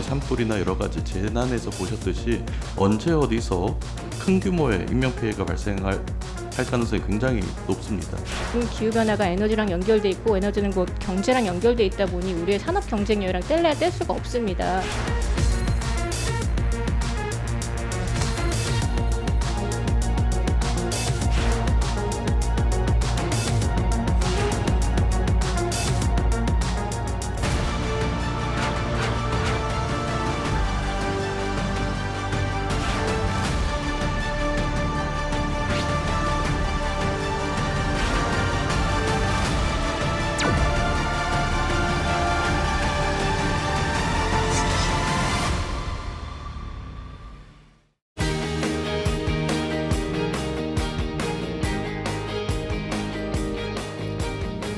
산불이나 여러 가지 재난에서 보셨듯이 언제 어디서 큰 규모의 인명피해가 발생할 가능성이 굉장히 높습니다. 기후변화가 에너지랑 연결돼 있고 에너지는 곧 경제랑 연결돼 있다 보니 우리의 산업 경쟁력이랑 뗄래야 뗄 수가 없습니다.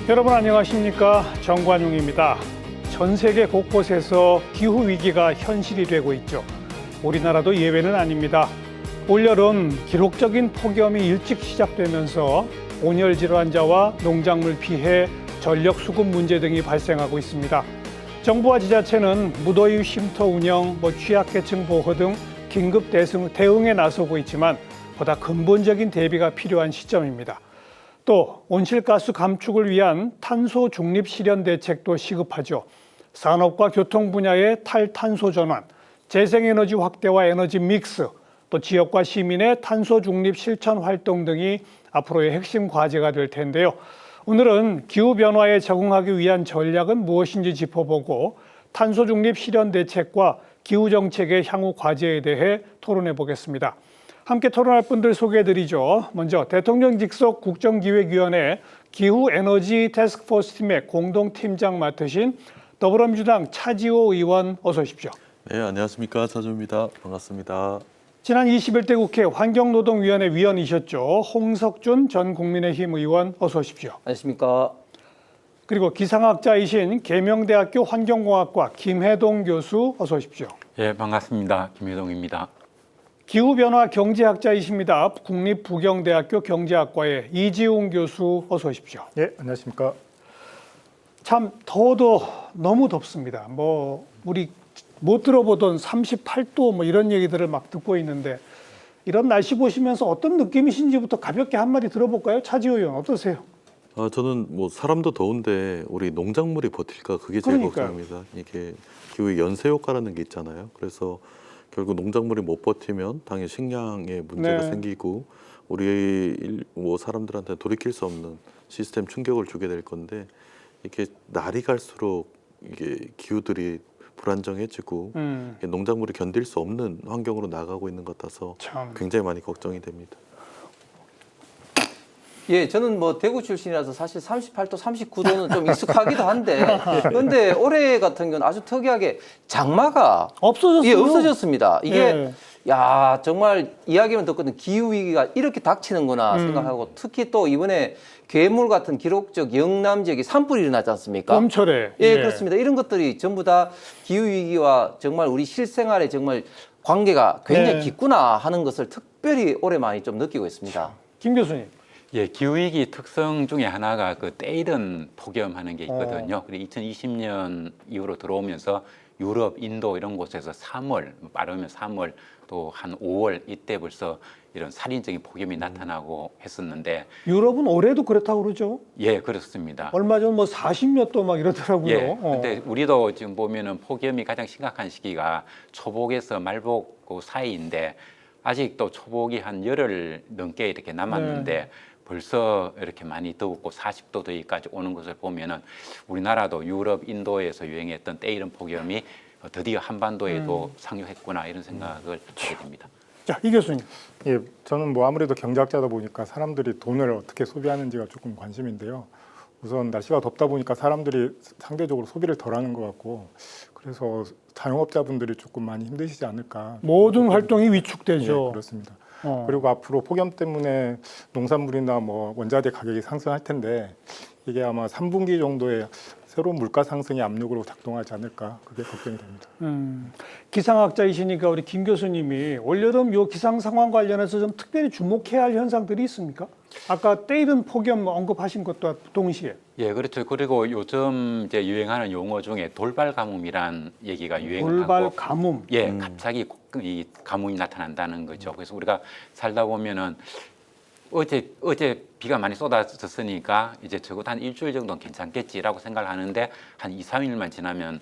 여러분 안녕하십니까? 정관용입니다. 전 세계 곳곳에서 기후위기가 현실이 되고 있죠. 우리나라도 예외는 아닙니다. 올여름 기록적인 폭염이 일찍 시작되면서 온열 질환자와 농작물 피해, 전력 수급 문제 등이 발생하고 있습니다. 정부와 지자체는 무더위 쉼터 운영, 취약계층 보호 등 긴급 대응에 나서고 있지만 보다 근본적인 대비가 필요한 시점입니다. 또 온실가스 감축을 위한 탄소 중립 실현 대책도 시급하죠. 산업과 교통 분야의 탈탄소 전환, 재생에너지 확대와 에너지 믹스, 또 지역과 시민의 탄소 중립 실천 활동 등이 앞으로의 핵심 과제가 될 텐데요. 오늘은 기후변화에 적응하기 위한 전략은 무엇인지 짚어보고 탄소 중립 실현 대책과 기후정책의 향후 과제에 대해 토론해 보겠습니다. 함께 토론할 분들 소개해드리죠. 먼저 대통령 직속 국정기획위원회 기후에너지 태스크포스 팀의 공동팀장 맡으신 더불어민주당 차지호 의원 어서 오십시오. 네, 안녕하십니까. 차지호입니다. 반갑습니다. 지난 21대 국회 환경노동위원회 위원이셨죠. 홍석준 전 국민의힘 의원 어서 오십시오. 안녕하십니까. 그리고 기상학자이신 계명대학교 환경공학과 김혜동 교수 어서 오십시오. 예, 반갑습니다. 김혜동입니다. 기후변화 경제학자이십니다. 국립부경대학교 경제학과의 이지웅 교수 어서 오십시오. 예, 안녕하십니까. 참 더워도 너무 덥습니다. 우리 못 들어보던 38도 이런 얘기들을 막 듣고 있는데 이런 날씨 보시면서 어떤 느낌이신지부터 가볍게 한마디 들어볼까요? 차지호 의원 어떠세요? 저는 사람도 더운데 우리 농작물이 버틸까 그게 제일 그러니까요. 걱정입니다. 이게 기후의 연쇄 효과라는 게 있잖아요. 그래서 결국 농작물이 못 버티면 당연히 식량에 문제가 네. 생기고 우리 사람들한테 돌이킬 수 없는 시스템 충격을 주게 될 건데 이게 날이 갈수록 이게 기후들이 불안정해지고 농작물이 견딜 수 없는 환경으로 나가고 있는 것 같아서 참. 굉장히 많이 걱정이 됩니다. 예, 저는 대구 출신이라서 사실 38도, 39도는 좀 익숙하기도 한데, 그런데 올해 같은 경우는 아주 특이하게 장마가 없어졌어요. 예, 없어졌습니다. 이게 예. 야, 정말 이야기만 듣거든 기후 위기가 이렇게 닥치는구나 생각하고 특히 또 이번에 괴물 같은 기록적 영남 지역에 산불이 일어나지 않습니까? 봄철에. 예, 그렇습니다. 이런 것들이 전부 다 기후 위기와 정말 우리 실생활에 정말 관계가 굉장히 네. 깊구나 하는 것을 특별히 올해 많이 좀 느끼고 있습니다. 김 교수님. 예, 기후위기 특성 중에 하나가 때이른 폭염하는 게 있거든요. 그리고 2020년 이후로 들어오면서 유럽, 인도 이런 곳에서 3월, 빠르면 3월 또 한 5월 이때 벌써 이런 살인적인 폭염이 나타나고 했었는데 유럽은 올해도 그렇다고 그러죠? 예, 그렇습니다. 얼마 전 40몇 도 이러더라고요. 예, 근데 우리도 지금 보면은 폭염이 가장 심각한 시기가 초복에서 말복 그 사이인데 아직도 초복이 한 열흘 넘게 이렇게 남았는데 벌써 이렇게 많이 더웠고 40도 더위까지 오는 것을 보면은 우리나라도 유럽, 인도에서 유행했던 때이른 폭염이 드디어 한반도에도 상륙했구나 이런 생각을 하게 됩니다. 자, 이 교수님. 예, 저는 아무래도 경제학자다 보니까 사람들이 돈을 어떻게 소비하는지가 조금 관심인데요. 우선 날씨가 덥다 보니까 사람들이 상대적으로 소비를 덜 하는 것 같고 그래서 자영업자분들이 조금 많이 힘드시지 않을까. 모든 활동이 위축되죠. 예, 그렇습니다. 그리고 앞으로 폭염 때문에 농산물이나 원자재 가격이 상승할 텐데 이게 아마 3분기 정도에 새로운 물가 상승의 압력으로 작동하지 않을까 그게 걱정이 됩니다. 기상학자이시니까 우리 김 교수님이 올여름 요 기상 상황 관련해서 좀 특별히 주목해야 할 현상들이 있습니까? 아까 때이른 폭염 언급하신 것과 동시에. 예, 그렇죠. 그리고 요즘 이제 유행하는 용어 중에 돌발 가뭄이란 얘기가 유행을 돌발 하고, 가뭄. 예, 갑자기 이 가뭄이 나타난다는 거죠. 그래서 우리가 살다 보면은 어제 비가 많이 쏟아졌으니까 이제 적어도 한 일주일 정도는 괜찮겠지라고 생각을 하는데 한 2, 3일만 지나면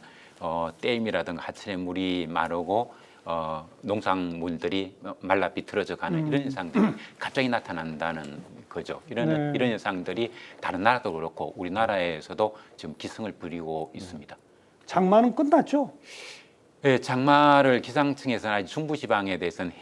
댐이라든가 하천의 물이 마르고 농산물들이 말라 비틀어져 가는 이런 현상들이 갑자기 나타난다는 거죠. 이런 현상들이 다른 나라도 그렇고 우리나라에서도 지금 기승을 부리고 있습니다. 장마는 끝났죠? 네, 장마를 기상청에서는 아직 중부지방에 대해서는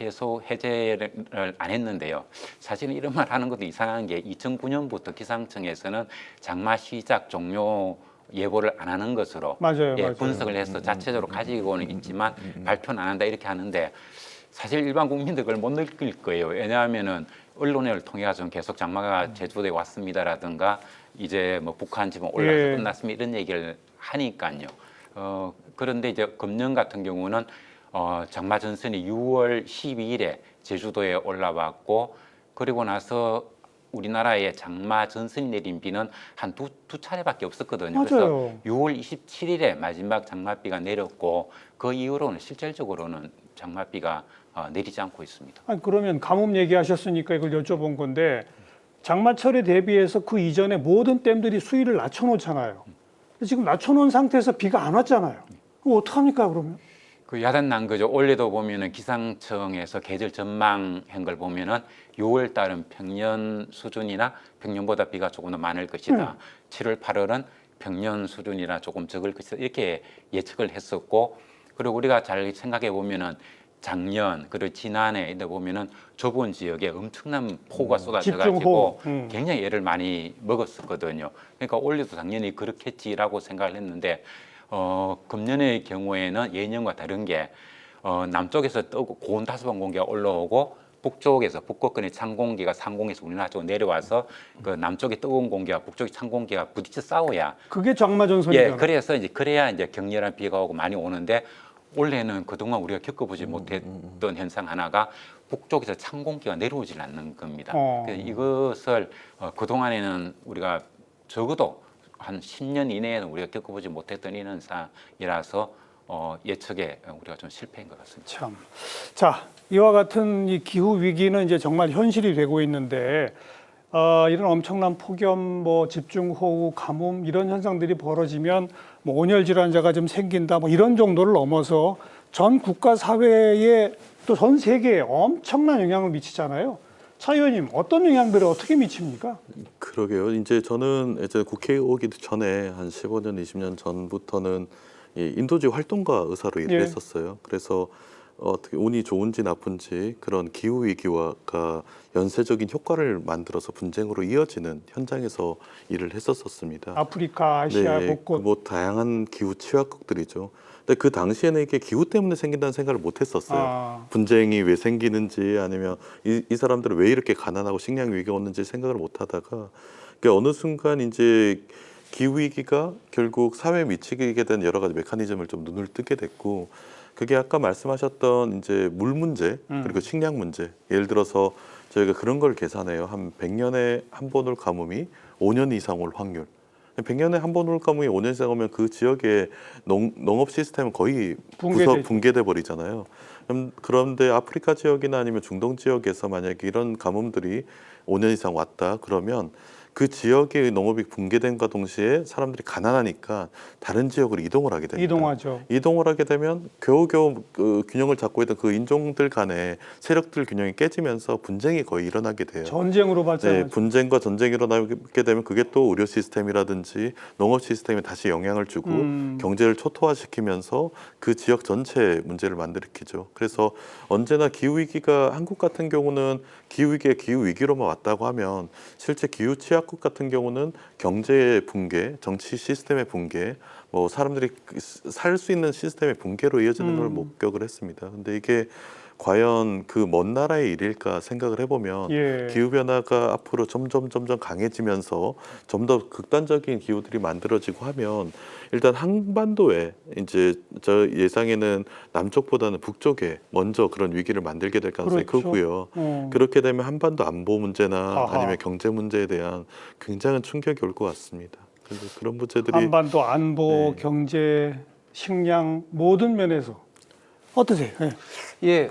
해제를 안 했는데요. 사실은 이런 말 하는 것도 이상한 게 2009년부터 기상청에서는 장마 시작 종료 예보를 안 하는 것으로 맞아요. 분석을 해서 자체적으로 가지고는 있지만 발표는 안 한다 이렇게 하는데 사실 일반 국민들 그걸 못 느낄 거예요. 왜냐하면은 언론을 통해 가지고 계속 장마가 제주도에 왔습니다라든가 이제 뭐 북한 지금 올라서 끝났습니다 이런 얘기를 하니까요. 그런데 이제 금년 같은 경우는 장마 전선이 6월 12일에 제주도에 올라왔고 그리고 나서 우리나라에 장마 전선이 내린 비는 한 두 차례밖에 없었거든요. 맞아요. 그래서 6월 27일에 마지막 장마비가 내렸고 그 이후로는 실질적으로는 장마비가 내리지 않고 있습니다. 아니, 그러면 가뭄 얘기하셨으니까 이걸 여쭤본 건데 장마철에 대비해서 그 이전에 모든 댐들이 수위를 낮춰놓잖아요. 지금 낮춰놓은 상태에서 비가 안 왔잖아요. 그럼 어떡합니까 그러면? 그 야단 거죠. 올해도 보면은 기상청에서 계절 전망한 걸 보면은 6월 달은 평년 수준이나 평년보다 비가 조금 더 많을 것이다. 7월, 8월은 평년 수준이나 조금 적을 것이다. 이렇게 예측을 했었고, 그리고 우리가 잘 생각해 보면은 작년 그리고 지난해 이때 보면은 좁은 지역에 엄청난 폭우가 쏟아져가지고 굉장히 애를 많이 먹었었거든요. 그러니까 올해도 당연히 그렇겠지라고 생각을 했는데. 금년의 경우에는 예년과 다른 게 남쪽에서 뜨고 고온 다소방 공기가 올라오고 북쪽에서 북극권의 찬 공기가 상공에서 우리나라 쪽으로 내려와서 그 남쪽의 뜨거운 공기와 북쪽의 찬 공기가 부딪혀 싸워야 그게 장마전선이잖아요. 예, 그래서 이제 그래야 이제 격렬한 비가 오고 많이 오는데 올해는 그동안 우리가 겪어보지 못했던 현상 하나가 북쪽에서 찬 공기가 내려오질 않는 겁니다. 그래서 이것을 그동안에는 우리가 적어도 한 10년 이내에는 우리가 겪어보지 못했던 이런 현상이라서 예측에 우리가 좀 실패한 것 같습니다. 참. 자, 이와 같은 이 기후 위기는 이제 정말 현실이 되고 있는데 이런 엄청난 폭염, 뭐 집중호우, 가뭄 이런 현상들이 벌어지면 뭐 온열 질환자가 좀 생긴다, 뭐 이런 정도를 넘어서 전 국가 사회에 또 전 세계에 엄청난 영향을 미치잖아요. 차 의원님, 어떤 영향들을 어떻게 미칩니까? 그러게요. 이제 저는 이제 국회에 오기도 전에 한 15년, 20년 전부터는 이 인도주의 활동가 의사로 일을 했었어요. 그래서 어떻게 운이 좋은지 나쁜지 그런 기후 위기와가 연쇄적인 효과를 만들어서 분쟁으로 이어지는 현장에서 일을 했었습니다. 아프리카, 아시아 곳곳. 뭐 다양한 기후 취약국들이죠. 근데 그 당시에는 이게 기후 때문에 생긴다는 생각을 못 했었어요. 분쟁이 왜 생기는지 아니면 이 사람들은 왜 이렇게 가난하고 식량 위기가 오는지 생각을 못 하다가 어느 순간 이제 기후 위기가 결국 사회에 미치게 된 여러 가지 메커니즘을 좀 눈을 뜨게 됐고 그게 아까 말씀하셨던 이제 물 문제 그리고 식량 문제 예를 들어서 저희가 그런 걸 계산해요. 한 100년에 한 번 올 가뭄이 5년 이상 올 확률. 100년에 한 번 올 가뭄이 5년 이상 오면 그 지역의 농업 시스템은 거의 붕괴돼 버리잖아요. 그런데 아프리카 지역이나 아니면 중동 지역에서 만약에 이런 가뭄들이 5년 이상 왔다 그러면 그 지역의 농업이 붕괴된과 동시에 사람들이 가난하니까 다른 지역으로 이동을 하게 됩니다. 이동하죠. 이동을 하게 되면 겨우겨우 그 균형을 잡고 있던 그 인종들 간의 세력들 균형이 깨지면서 분쟁이 거의 일어나게 돼요. 전쟁으로 발전하죠. 네, 분쟁과 전쟁이 일어나게 되면 그게 또 의료 시스템이라든지 농업 시스템에 다시 영향을 주고 경제를 초토화시키면서 그 지역 전체 문제를 만들어키죠. 그래서 언제나 기후위기가 한국 같은 경우는 기후위기에 기후위기로만 왔다고 하면 실제 기후 취약국 같은 경우는 경제의 붕괴, 정치 시스템의 붕괴, 뭐 사람들이 살 수 있는 시스템의 붕괴로 이어지는 걸 목격을 했습니다. 근데 이게 과연 그 먼 나라의 일일까 생각을 해보면 예. 기후 변화가 앞으로 점점 강해지면서 좀 더 극단적인 기후들이 만들어지고 하면 일단 한반도에 이제 저 예상에는 남쪽보다는 북쪽에 먼저 그런 위기를 만들게 될 가능성이 그렇죠. 크고요. 어. 그렇게 되면 한반도 안보 문제나 아하. 아니면 경제 문제에 대한 굉장한 충격이 올 것 같습니다. 그래서 그런 문제들이 한반도 안보, 네. 경제, 식량 모든 면에서 어떠세요? 예. 예,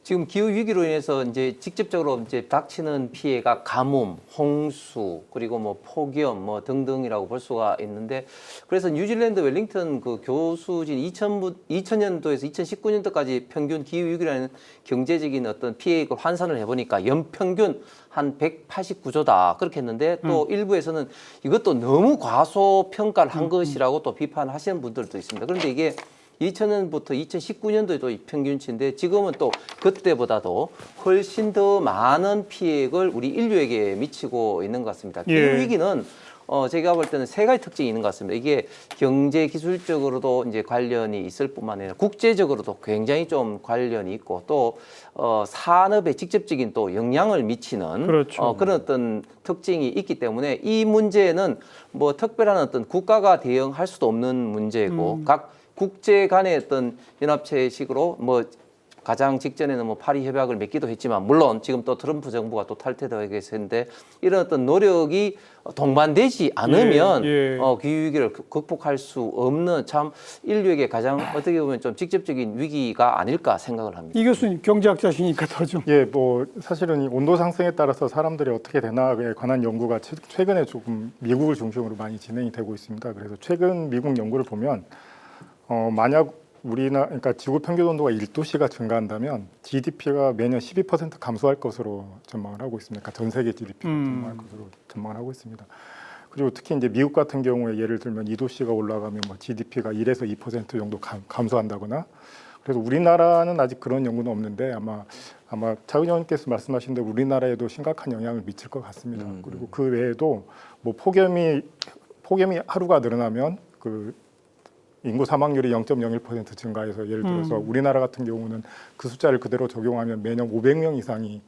지금 기후 위기로 인해서 이제 직접적으로 이제 닥치는 피해가 가뭄, 홍수, 그리고 뭐 폭염 뭐 등등이라고 볼 수가 있는데, 그래서 뉴질랜드 웰링턴 그 교수진 2000년도에서 2019년도까지 평균 기후 위기라는 경제적인 어떤 피해액을 환산을 해보니까 연평균 한 189조다 그렇게 했는데, 또 일부에서는 이것도 너무 과소평가를 한 것이라고 또 비판하시는 분들도 있습니다. 그런데 이게 2000년부터 2019년도에도 평균치인데, 지금은 또 그때보다도 훨씬 더 많은 피해를 우리 인류에게 미치고 있는 것 같습니다. 기후 예. 위기는 제가 볼 때는 세 가지 특징이 있는 것 같습니다. 이게 경제 기술적으로도 이제 관련이 있을 뿐만 아니라 국제적으로도 굉장히 좀 관련이 있고, 또 산업에 직접적인 또 영향을 미치는 그렇죠. 그런 어떤 특징이 있기 때문에 이 문제는 뭐 특별한 어떤 국가가 대응할 수도 없는 문제고, 각 국제 간의 어떤 연합체식으로 뭐 가장 직전에는 뭐 파리 협약을 맺기도 했지만, 물론 지금 또 트럼프 정부가 또 탈퇴되고 있는데, 이런 어떤 노력이 동반되지 않으면 예. 기후 위기를 극복할 수 없는, 참 인류에게 가장 어떻게 보면 좀 직접적인 위기가 아닐까 생각을 합니다. 이 교수님 경제학자시니까 더 좀. 예, 뭐 사실은 이 온도 상승에 따라서 사람들이 어떻게 되나에 관한 연구가 최근에 조금 미국을 중심으로 많이 진행이 되고 있습니다. 그래서 최근 미국 연구를 보면 만약 그러니까 지구 평균 온도가 1도씨가 증가한다면 GDP가 매년 12% 감소할 것으로 전망을 하고 있습니다. 그러니까 전 세계 GDP가 전망할 것으로 전망을 하고 있습니다. 그리고 특히 이제 미국 같은 경우에 예를 들면 2도씨가 올라가면 뭐 GDP가 1에서 2% 정도 감소한다거나. 그래서 우리나라는 아직 그런 연구는 없는데, 아마 차 의원님께서 말씀하신 대로 우리나라에도 심각한 영향을 미칠 것 같습니다. 그리고 그 외에도 뭐 폭염이 하루가 늘어나면 그 인구 사망률이 0.01% 증가해서, 예를 들어서 우리나라 같은 경우는 그 숫자를 그대로 적용하면 매년 500명 이상이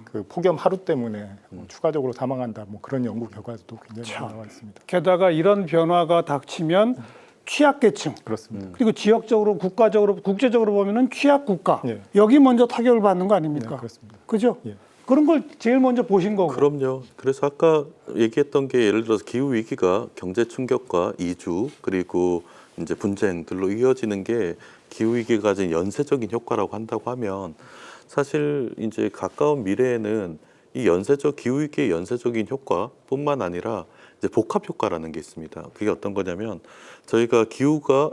그 폭염 하루 때문에 추가적으로 사망한다, 뭐 그런 연구 결과도 굉장히 많이 나와 있습니다. 게다가 이런 변화가 닥치면 취약계층, 그렇습니다. 그리고 지역적으로, 국가적으로, 국제적으로 보면은 취약국가, 예. 여기 먼저 타격을 받는 거 아닙니까? 네, 그렇습니다. 그죠? 예. 그런 걸 제일 먼저 보신 거고. 그럼요. 그래서 아까 얘기했던 게 예를 들어서 기후 위기가 경제 충격과 이주 그리고 이제 분쟁들로 이어지는 게 기후 위기가 가진 연쇄적인 효과라고 한다고 하면, 사실 이제 가까운 미래에는 이 기후 위기의 연쇄적인 효과뿐만 아니라 이제 복합 효과라는 게 있습니다. 그게 어떤 거냐면, 저희가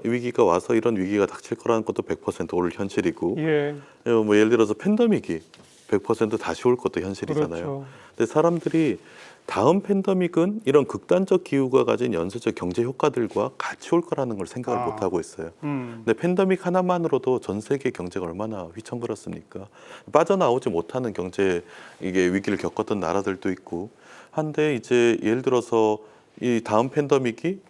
위기가 와서 이런 위기가 닥칠 거라는 것도 100% 올 현실이고, 예. 뭐 예를 들어서 팬데믹이 100% 다시 올 것도 현실이잖아요. 그렇죠. 근데 사람들이 다음 팬데믹은 이런 극단적 기후가 가진 연쇄적 경제 효과들과 같이 올 거라는 걸 생각을 못 하고 있어요. 근데 팬데믹 하나만으로도 전 세계 경제가 얼마나 휘청거렸습니까? 빠져나오지 못하는 경제 위기를 겪었던 나라들도 있고 한데, 이제 예를 들어서 이 다음 팬데믹이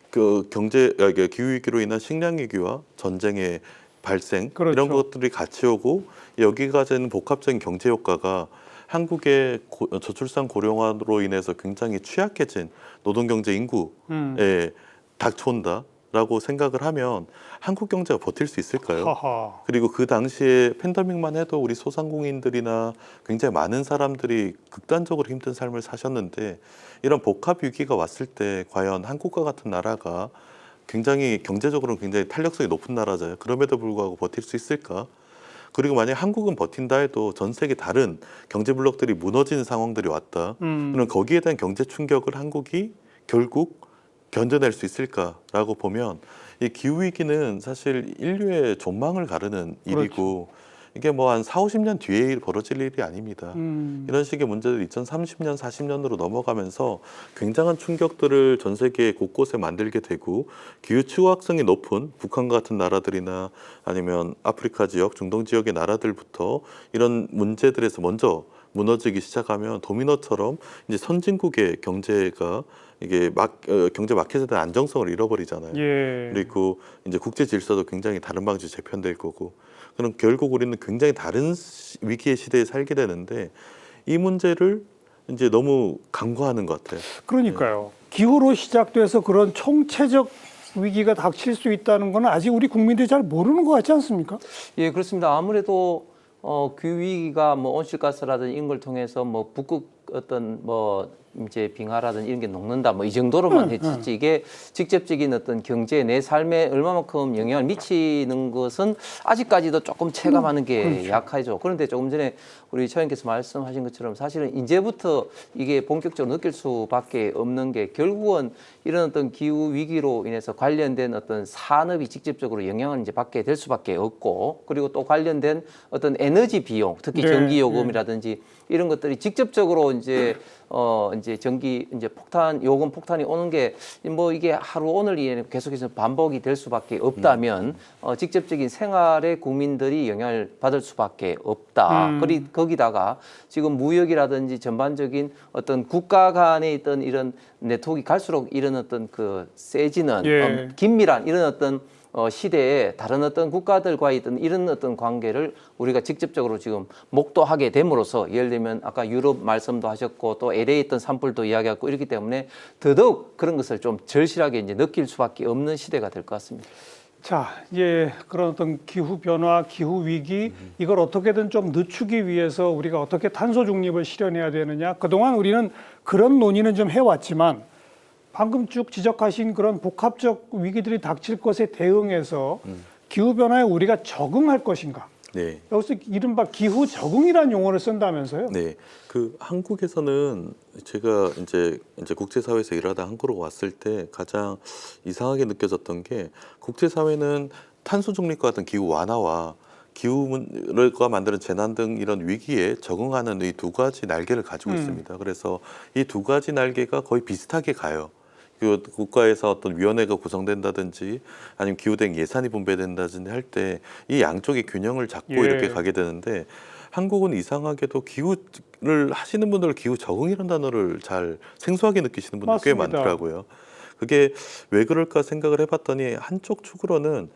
그 기후 위기로 인한 식량 위기와 전쟁의 발생, 그렇죠. 이런 것들이 같이 오고, 여기가 가지는 복합적인 경제 효과가 한국의 저출산 고령화로 인해서 굉장히 취약해진 노동경제 인구에 닥쳐온다라고 생각을 하면 한국 경제가 버틸 수 있을까요? 하하. 그리고 그 당시에 팬데믹만 해도 우리 소상공인들이나 굉장히 많은 사람들이 극단적으로 힘든 삶을 사셨는데, 이런 복합 위기가 왔을 때 과연 한국과 같은 나라가 굉장히 경제적으로는 굉장히 탄력성이 높은 나라잖아요. 그럼에도 불구하고 버틸 수 있을까? 그리고 만약 한국은 버틴다 해도 전 세계 다른 경제 블록들이 무너지는 상황들이 왔다. 그럼 거기에 대한 경제 충격을 한국이 결국 견뎌낼 수 있을까라고 보면, 이 기후 위기는 사실 인류의 존망을 가르는 일이고, 이게 뭐 한 4, 50년 뒤에 벌어질 일이 아닙니다. 이런 식의 문제들이 2030년, 40년으로 넘어가면서 굉장한 충격들을 전 세계 곳곳에 만들게 되고, 기후 취약성이 높은 북한과 같은 나라들이나 아니면 아프리카 지역, 중동 지역의 나라들부터 이런 문제들에서 먼저 무너지기 시작하면 도미노처럼 이제 선진국의 경제가 이게 경제 마켓에 대한 안정성을 잃어버리잖아요. 예. 그리고 이제 국제 질서도 굉장히 다른 방식으로 재편될 거고, 그럼 결국 우리는 굉장히 다른 위기의 시대에 살게 되는데 이 문제를 이제 너무 간과하는 것 같아요. 그러니까요. 기후로 시작돼서 그런 총체적 위기가 닥칠 수 있다는 건 아직 우리 국민들이 잘 모르는 것 같지 않습니까? 예, 그렇습니다. 아무래도 기후 위기가 뭐 온실가스라든 이런 걸 통해서 뭐 북극 어떤 뭐 이제 빙하라든 이런 게 녹는다 뭐 이 정도로만 했지 이게 직접적인 어떤 경제 내 삶에 얼마만큼 영향을 미치는 것은 아직까지도 조금 체감하는 게 약하죠. 그런데 조금 전에 우리 처장님께서 말씀하신 것처럼 사실은 이제부터 이게 본격적으로 느낄 수밖에 없는 게 결국은 이런 어떤 기후 위기로 인해서 관련된 어떤 산업이 직접적으로 영향을 이제 받게 될 수밖에 없고, 그리고 또 관련된 어떤 에너지 비용, 특히 네, 전기 요금이라든지 이런 것들이 직접적으로 이제 전기 이제 요금 폭탄이 오는 게 뭐 이게 하루 오늘이 계속해서 반복이 될 수밖에 없다면 직접적인 생활에 국민들이 영향을 받을 수밖에 없다. 거기다가 지금 무역이라든지 전반적인 어떤 국가 간에 있던 이런 네트워크가 갈수록 이런 어떤 그 세지는 예. 긴밀한 이런 어떤 시대에 다른 어떤 국가들과의 이런 어떤 관계를 우리가 직접적으로 지금 목도하게 됨으로써, 예를 들면 아까 유럽 말씀도 하셨고 또 LA에 있던 산불도 이야기하고 이렇기 때문에 더더욱 그런 것을 좀 절실하게 이제 느낄 수밖에 없는 시대가 될 것 같습니다. 자, 이제 그런 어떤 기후 변화, 기후 위기 이걸 어떻게든 좀 늦추기 위해서 우리가 어떻게 탄소 중립을 실현해야 되느냐. 그동안 우리는 그런 논의는 좀 해왔지만 방금 쭉 지적하신 그런 복합적 위기들이 닥칠 것에 대응해서 기후 변화에 우리가 적응할 것인가? 네. 여기서 이른바 기후 적응이라는 용어를 쓴다면서요? 네, 그 한국에서는 제가 이제 국제사회에서 일하다 한국으로 왔을 때 가장 이상하게 느껴졌던 게, 국제사회는 탄소 중립과 같은 기후 완화와 기후가 만드는 재난 등 이런 위기에 적응하는 이 두 가지 날개를 가지고 있습니다. 그래서 이 두 가지 날개가 거의 비슷하게 가요. 그 국가에서 어떤 위원회가 구성된다든지 아니면 기후대응 예산이 분배된다든지 할 때 이 양쪽의 균형을 잡고 예. 이렇게 가게 되는데, 한국은 이상하게도 기후를 하시는 분들 기후 적응이라는 단어를 잘 생소하게 느끼시는 분들 꽤 맞습니다. 많더라고요. 그게 왜 그럴까 생각을 해봤더니 한쪽 축으로는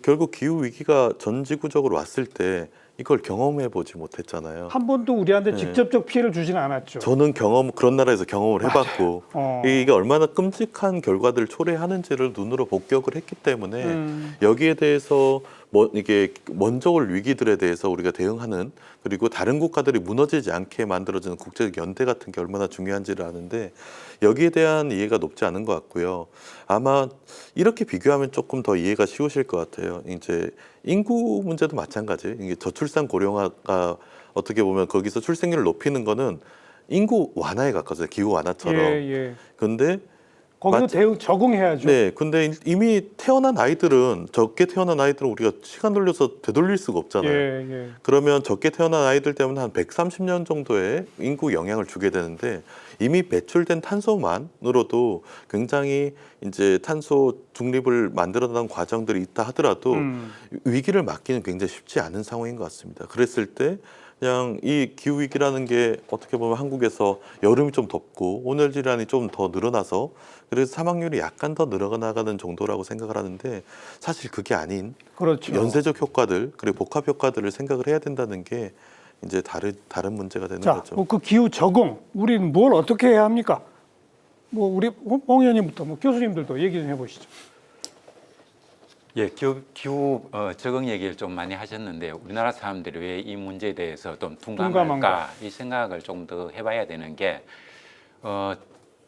결국 기후 위기가 전 지구적으로 왔을 때 이걸 경험해 보지 못했잖아요. 한 번도 우리한테 네. 직접적 피해를 주지는 않았죠. 저는 그런 나라에서 경험을 해봤고 이게 얼마나 끔찍한 결과들을 초래하는지를 눈으로 목격을 했기 때문에 여기에 대해서 이게 먼저 올 위기들에 대해서 우리가 대응하는, 그리고 다른 국가들이 무너지지 않게 만들어지는 국제적 연대 같은 게 얼마나 중요한지를 아는데 여기에 대한 이해가 높지 않은 것 같고요. 아마 이렇게 비교하면 조금 더 이해가 쉬우실 것 같아요. 이제 인구 문제도 마찬가지. 이게 저출산 고령화가 어떻게 보면 거기서 출생률을 높이는 거는 인구 완화에 가까워요. 기후 완화처럼. 예. 근데 거기서 대응 적응해야죠. 네, 근데 이미 적게 태어난 아이들은 우리가 시간 돌려서 되돌릴 수가 없잖아요. 예. 그러면 적게 태어난 아이들 때문에 한 130년 정도의 인구 영향을 주게 되는데, 이미 배출된 탄소만으로도 굉장히 이제 탄소 중립을 만들어내는 과정들이 있다 하더라도 위기를 막기는 굉장히 쉽지 않은 상황인 것 같습니다. 그랬을 때 그냥 이 기후 위기라는 게 어떻게 보면 한국에서 여름이 좀 덥고 온열 질환이 좀 더 늘어나서 그래서 사망률이 약간 더 늘어나가는 정도라고 생각을 하는데, 사실 그게 아닌 그렇죠. 연쇄적 효과들 그리고 복합 효과들을 생각을 해야 된다는 게 이제 다른 문제가 되는 자, 거죠. 그 기후 적응 우리는 뭘 어떻게 해야 합니까? 뭐 우리 홍 의원님부터 뭐 교수님들도 얘기 좀 해보시죠. 예, 기후 적응 얘기를 좀 많이 하셨는데, 우리나라 사람들이 왜 이 문제에 대해서 좀 둔감할까 이 생각을 좀 더 해봐야 되는 게,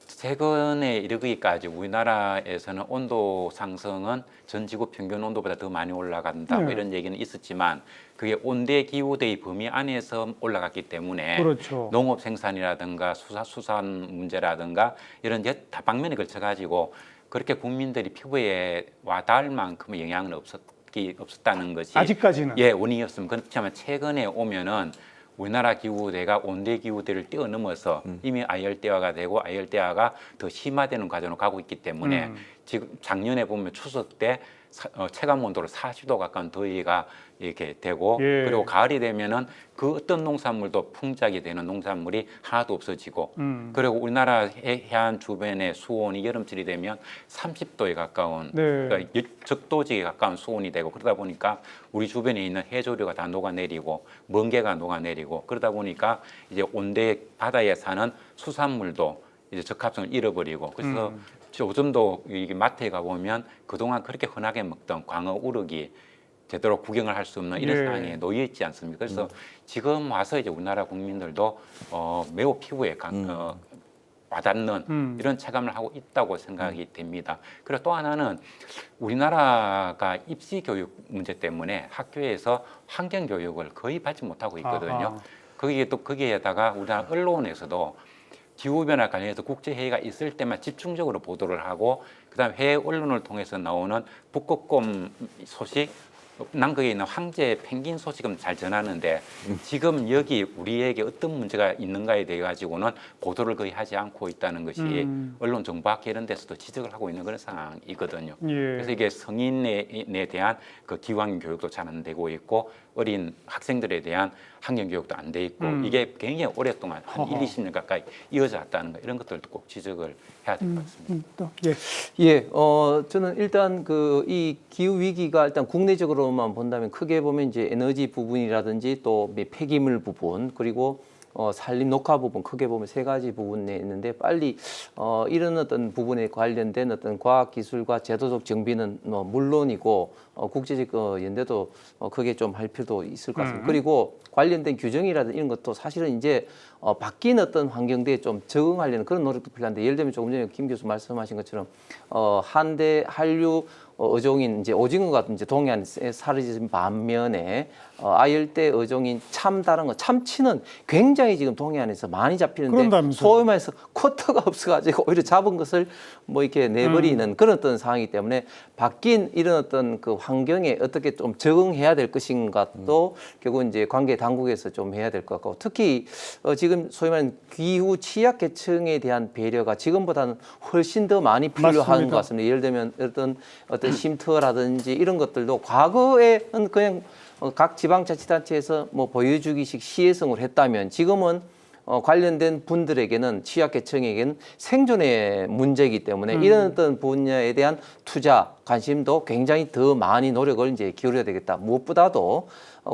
최근에 이르기까지 우리나라에서는 온도 상승은 전 지구 평균 온도보다 더 많이 올라간다 뭐 이런 얘기는 있었지만, 그게 온대 기후대의 범위 안에서 올라갔기 때문에 그렇죠. 농업 생산이라든가 수산 문제라든가 이런 다방면에 걸쳐 가지고 그렇게 국민들이 피부에 와 닿을 만큼의 영향은 없었다는 것이 아직까지는. 예, 원인이었으면. 그렇지만 최근에 오면은 우리나라 기후대가 온대 기후대를 뛰어넘어서 이미 아열대화가 되고 아열대화가 더 심화되는 과정으로 가고 있기 때문에 지금 작년에 보면 추석 때 체감 온도로 40도 가까운 더위가 이렇게 되고 예. 그리고 가을이 되면은 그 어떤 농산물도 풍작이 되는 농산물이 하나도 없어지고 그리고 우리나라 해안 주변의 수온이 여름철이 되면 30도에 가까운 네. 그러니까 적도직에 가까운 수온이 되고 그러다 보니까 우리 주변에 있는 해조류가 다 녹아내리고 멍게가 녹아내리고 그러다 보니까 이제 온대 바다에 사는 수산물도 이제 적합성을 잃어버리고 그래서 요즘도 이게 마트에 가 보면 그동안 그렇게 흔하게 먹던 광어 우럭이 제대로 구경을 할 수 없는 이런 예. 상황에 놓여 있지 않습니까? 그래서 지금 와서 이제 우리나라 국민들도 매우 피부에 와닿는 이런 체감을 하고 있다고 생각이 됩니다. 그리고 또 하나는 우리나라가 입시 교육 문제 때문에 학교에서 환경 교육을 거의 받지 못하고 있거든요. 아하. 거기에다가 우리나라 언론에서도 기후변화 관련해서 국제회의가 있을 때만 집중적으로 보도를 하고 그다음 해외 언론을 통해서 나오는 북극곰 소식, 남극에 있는 황제 펭귄 소식은 잘 전하는데 지금 여기 우리에게 어떤 문제가 있는가에 대해 가지고는 보도를 거의 하지 않고 있다는 것이 언론 정보학회 이런 데서도 지적을 하고 있는 그런 상황이거든요. 예. 그래서 이게 성인에 대한 그 기후환경 교육도 잘 안 되고 있고 어린 학생들에 대한 환경 교육도 안 돼 있고 이게 굉장히 오랫동안 한 1, 20년 가까이 이어져 왔다는 거 이런 것들도 꼭 지적을 해야 될 것 같습니다. 또, 예. 예, 저는 일단 그 이 기후 위기가 일단 국내적으로만 본다면 크게 보면 이제 에너지 부분이라든지 또 폐기물 부분 그리고 산림 녹화 부분 크게 보면 세 가지 부분에 있는데 빨리 이런 어떤 부분에 관련된 어떤 과학 기술과 제도적 정비는 물론이고 국제적 연대도 크게 좀 할 필요도 있을 것 같습니다. 그리고 관련된 규정이라든지 이런 것도 사실은 이제 바뀐 어떤 환경대에 좀 적응하려는 그런 노력도 필요한데 예를 들면 조금 전에 김 교수 말씀하신 것처럼 한대 한류 어종인 이제 오징어가 이제 동해안에 사라진 반면에 아열대 어종인 참 다른 거 참치는 굉장히 지금 동해안에서 많이 잡히는데 그런다면서요. 소위 말해서 쿼터가 없어가지고 오히려 잡은 것을 뭐 이렇게 내버리는 그런 어떤 상황이기 때문에 바뀐 이런 어떤 그 환경에 어떻게 좀 적응해야 될 것인가도 결국 이제 관계 당국에서 좀 해야 될 것 같고 특히 지금 소위 말하는 기후 취약계층에 대한 배려가 지금보다는 훨씬 더 많이 필요한 맞습니다. 것 같습니다. 예를 들면 어떤 쉼터라든지 이런 것들도 과거에는 그냥 각 지방자치단체에서 뭐 보여주기식 시혜성을 했다면 지금은 관련된 분들에게는 취약계층에게는 생존의 문제이기 때문에 이런 어떤 분야에 대한 투자 관심도 굉장히 더 많이 노력을 이제 기울여야 되겠다. 무엇보다도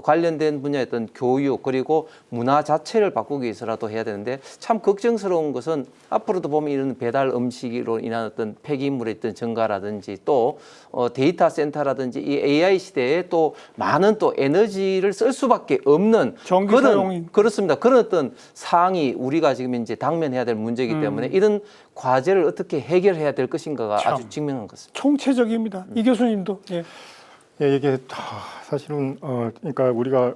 관련된 분야의 어떤 교육 그리고 문화 자체를 바꾸기 위해서라도 해야 되는데 참 걱정스러운 것은 앞으로도 보면 이런 배달 음식으로 인한 어떤 폐기물의 어떤 증가라든지 또 데이터 센터라든지 이 AI 시대에 또 많은 또 에너지를 쓸 수밖에 없는 전기 그런 사용이. 그렇습니다. 그런 어떤 사항이 우리가 지금 이제 당면해야 될 문제이기 때문에 이런 과제를 어떻게 해결해야 될 것인가가 참. 아주 증명한 것 같습니다. 총체적입니다. 이 교수님도. 예. 예, 이게 사실은 그러니까 우리가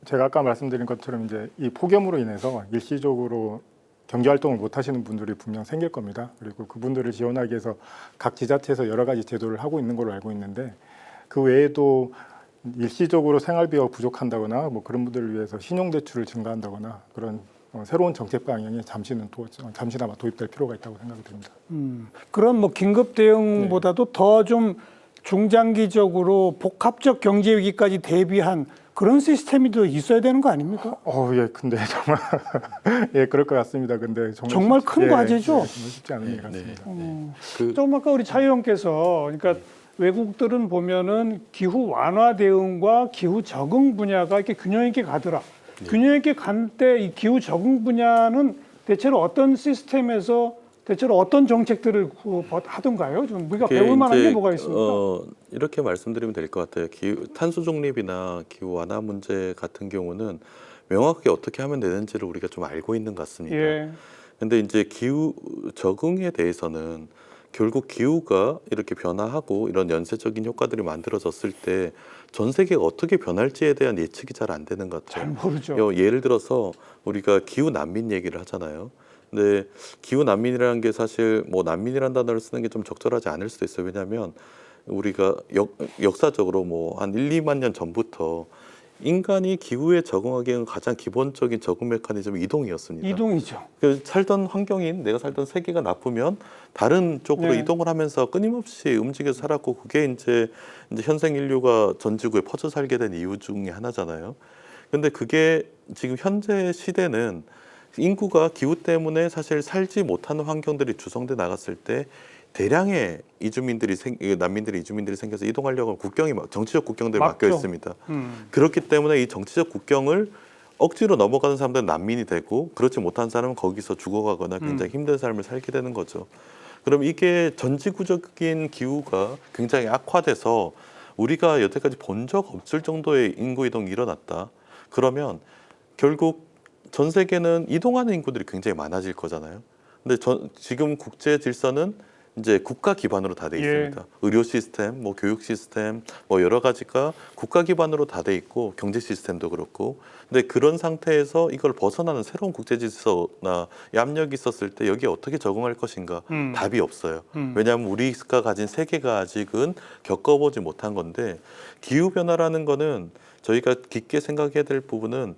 제가 아까 말씀드린 것처럼 이제 이 폭염으로 인해서 일시적으로 경제 활동을 못 하시는 분들이 분명 생길 겁니다. 그리고 그분들을 지원하기 위해서 각 지자체에서 여러 가지 제도를 하고 있는 걸로 알고 있는데 그 외에도 일시적으로 생활비가 부족한다거나 뭐 그런 분들을 위해서 신용대출을 증가한다거나 그런 새로운 정책 방향이 잠시나마 도입될 필요가 있다고 생각이 듭니다. 그런 뭐 긴급 대응보다도 더 좀 중장기적으로 복합적 경제 위기까지 대비한 그런 시스템이 더 있어야 되는 거 아닙니까? 예, 근데 정말 예, 그럴 것 같습니다. 근데 정말 큰 과제죠? 정말 쉽지 않은 일 같습니다. 좀 아까 우리 차 의원께서 그러니까 외국들은 보면은 기후 완화 대응과 기후 적응 분야가 이렇게 균형 있게 가더라. 균형 있게 간 때 이 기후 적응 분야는 대체로 어떤 시스템에서 대체로 어떤 정책들을 하던가요? 좀 우리가 배울 만한 게 뭐가 있습니까? 이렇게 말씀드리면 될 것 같아요. 탄소 중립이나 기후 완화 문제 같은 경우는 명확하게 어떻게 하면 되는지를 우리가 좀 알고 있는 것 같습니다. 예. 근데 이제 기후 적응에 대해서는 결국 기후가 이렇게 변화하고 이런 연쇄적인 효과들이 만들어졌을 때 전 세계가 어떻게 변할지에 대한 예측이 잘 안 되는 것 잘 같아요. 모르죠. 예를 들어서 우리가 기후 난민 얘기를 하잖아요. 근데 기후 난민이라는 게 사실 뭐 난민이라는 단어를 쓰는 게 좀 적절하지 않을 수도 있어요. 왜냐하면 우리가 역사적으로 뭐 한 1, 2만 년 전부터 인간이 기후에 적응하기 위한 가장 기본적인 적응 메커니즘이 이동이었습니다. 이동이죠. 그 살던 환경인 내가 살던 세계가 나쁘면 다른 쪽으로 네. 이동을 하면서 끊임없이 움직여 살았고 그게 이제 현생 인류가 전 지구에 퍼져 살게 된 이유 중에 하나잖아요. 근데 그게 지금 현재 시대는 인구가 기후 때문에 사실 살지 못하는 환경들이 조성돼 나갔을 때 대량의 난민들이 이주민들이 생겨서 이동하려고 하면 국경이 정치적 국경들이 막혀 막죠. 있습니다. 그렇기 때문에 이 정치적 국경을 억지로 넘어가는 사람들은 난민이 되고 그렇지 못한 사람은 거기서 죽어가거나 굉장히 힘든 삶을 살게 되는 거죠. 그럼 이게 전지구적인 기후가 굉장히 악화돼서 우리가 여태까지 본 적 없을 정도의 인구 이동이 일어났다. 그러면 결국 전 세계는 이동하는 인구들이 굉장히 많아질 거잖아요. 근데 지금 국제 질서는 이제 국가 기반으로 다 돼 있습니다. 의료 시스템, 뭐 교육 시스템, 뭐 여러 가지가 국가 기반으로 다 돼 있고 경제 시스템도 그렇고. 근데 그런 상태에서 이걸 벗어나는 새로운 국제 질서나 압력이 있었을 때 여기에 어떻게 적응할 것인가 답이 없어요. 왜냐하면 우리가 가진 세계가 아직은 겪어보지 못한 건데 기후 변화라는 거는 저희가 깊게 생각해야 될 부분은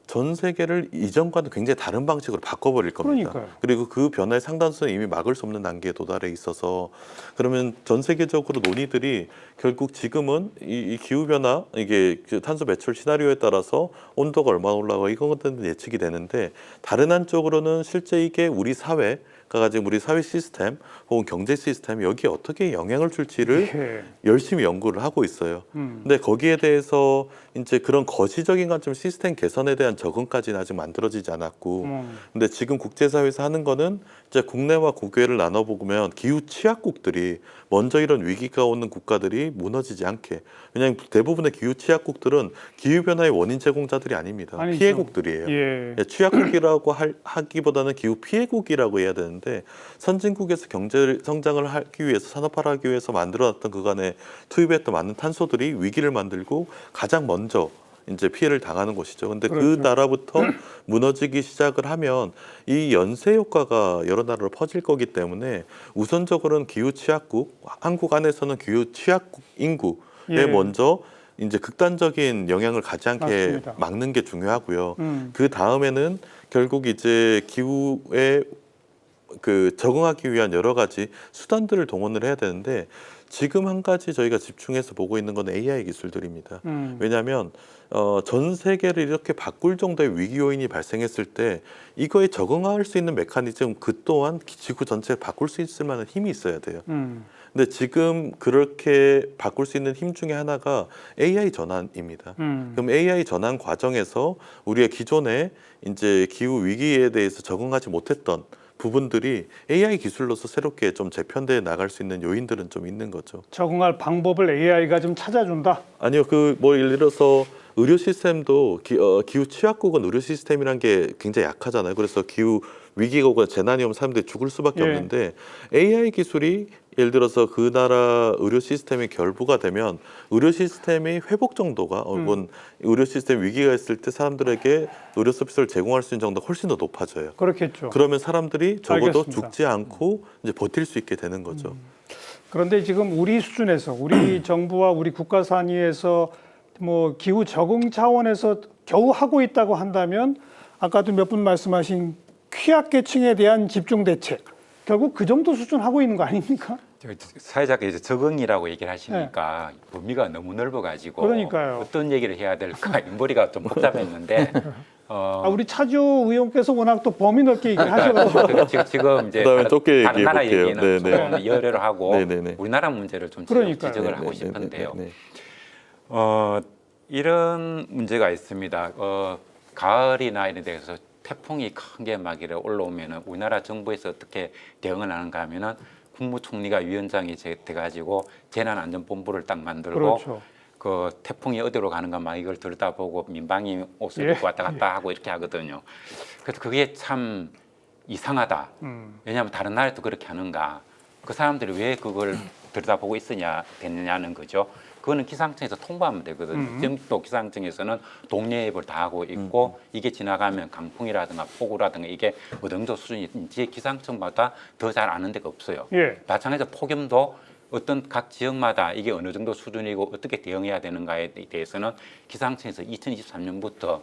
전 세계를 이전과는 굉장히 다른 방식으로 바꿔버릴 겁니다. 그러니까요. 그리고 그 변화의 상당수는 이미 막을 수 없는 단계에 도달해 있어서 그러면 전 세계적으로 논의들이 결국 지금은 이 기후 변화 이게 그 탄소 배출 시나리오에 따라서 온도가 얼마나 올라가 이거는 예측이 되는데 다른 한쪽으로는 실제 이게 우리 사회가 가진 우리 사회 시스템 혹은 경제 시스템 여기에 어떻게 영향을 줄지를 예. 열심히 연구를 하고 있어요. 근데 거기에 대해서 이제 그런 거시적인 관점 시스템 개선에 대한 적응까지는 아직 만들어지지 않았고, 근데 지금 국제사회에서 하는 거는 이제 국내와 국외를 나눠보면 기후 취약국들이 먼저 이런 위기가 오는 국가들이 무너지지 않게. 왜냐하면 대부분의 기후 취약국들은 기후 변화의 원인 제공자들이 아닙니다. 아니죠. 피해국들이에요. 예. 취약국이라고 하기보다는 기후 피해국이라고 해야 되는데 선진국에서 경제 성장을 하기 위해서 산업화를 하기 위해서 만들어놨던 그간에 투입했던 많은 탄소들이 위기를 만들고 가장 먼저 이제 피해를 당하는 곳이죠. 근데 그렇죠. 그 나라부터 무너지기 시작을 하면 이 연쇄 효과가 여러 나라로 퍼질 거기 때문에 우선적으로는 기후 취약국, 한국 안에서는 기후 취약국 인구에 예. 먼저 이제 극단적인 영향을 가지 않게 맞습니다. 막는 게 중요하고요. 그 다음에는 결국 이제 기후에 그 적응하기 위한 여러 가지 수단들을 동원을 해야 되는데 지금 한 가지 저희가 집중해서 보고 있는 건 AI 기술들입니다. 왜냐하면 전 세계를 이렇게 바꿀 정도의 위기 요인이 발생했을 때 이거에 적응할 수 있는 메커니즘 그 또한 지구 전체를 바꿀 수 있을 만한 힘이 있어야 돼요. 근데 지금 그렇게 바꿀 수 있는 힘 중에 하나가 AI 전환입니다. 그럼 AI 전환 과정에서 우리가 기존에 이제 기후 위기에 대해서 적응하지 못했던 부분들이 AI 기술로서 새롭게 좀 재편돼 나갈 수 있는 요인들은 좀 있는 거죠. 적응할 방법을 AI가 좀 찾아준다. 아니요, 그 뭐 예를 들어서 의료 시스템도 기후 취약국은 의료 시스템이란 게 굉장히 약하잖아요. 그래서 기후 위기가 오거나 재난이 오면 사람들이 죽을 수밖에 예. 없는데 AI 기술이 예를 들어서 그 나라 의료 시스템이 결부가 되면 의료 시스템의 회복 정도가 혹은 의료 시스템 위기가 있을 때 사람들에게 의료 서비스를 제공할 수 있는 정도가 훨씬 더 높아져요. 그렇겠죠. 그러면 사람들이 적어도 알겠습니다. 죽지 않고 이제 버틸 수 있게 되는 거죠. 그런데 지금 우리 수준에서 우리 정부와 우리 국가 산위에서 뭐 기후 적응 차원에서 겨우 하고 있다고 한다면 아까도 몇 분 말씀하신 취약계층에 대한 집중 대책 결국 그 정도 수준 하고 있는 거 아닙니까? 사회자가 이제 적응이라고 얘기를 하시니까 범위가 너무 넓어가지고 그러니까요. 어떤 얘기를 해야 될까 머리가 좀 복잡했는데 우리 차주 의원께서 워낙 또 범위 넓게 얘기를 하셔가지고 지금 이제 그다음에 좁게 다른 나라 얘기해 얘기는 볼게요. 네, 좀 열애를 하고 네네네. 우리나라 문제를 좀 그러니까요. 지적을 하고 네, 네, 싶은데요. 네, 네, 네. 이런 문제가 있습니다. 가을이나 이런 데서 태풍이 큰 게 막 이래 올라오면은 우리나라 정부에서 어떻게 대응을 하는가 하면은 국무총리가 위원장이 돼가지고 재난안전본부를 딱 만들고 그렇죠. 그 태풍이 어디로 가는가 막 이걸 들여다보고 민방위 옷을 예. 입고 왔다 갔다 하고 이렇게 하거든요. 그래서 그게 참 이상하다. 왜냐하면 다른 나라도 그렇게 하는가. 그 사람들이 왜 그걸 들여다보고 됐느냐는 거죠. 그거는 기상청에서 통보하면 되거든요. 지금 또 기상청에서는 동네 예보를 다 하고 있고 이게 지나가면 강풍이라든가 폭우라든가 이게 어느 정도 수준인지 기상청마다 더 잘 아는 데가 없어요. 예. 마찬가지로 폭염도 어떤 각 지역마다 이게 어느 정도 수준이고 어떻게 대응해야 되는가에 대해서는 기상청에서 2023년부터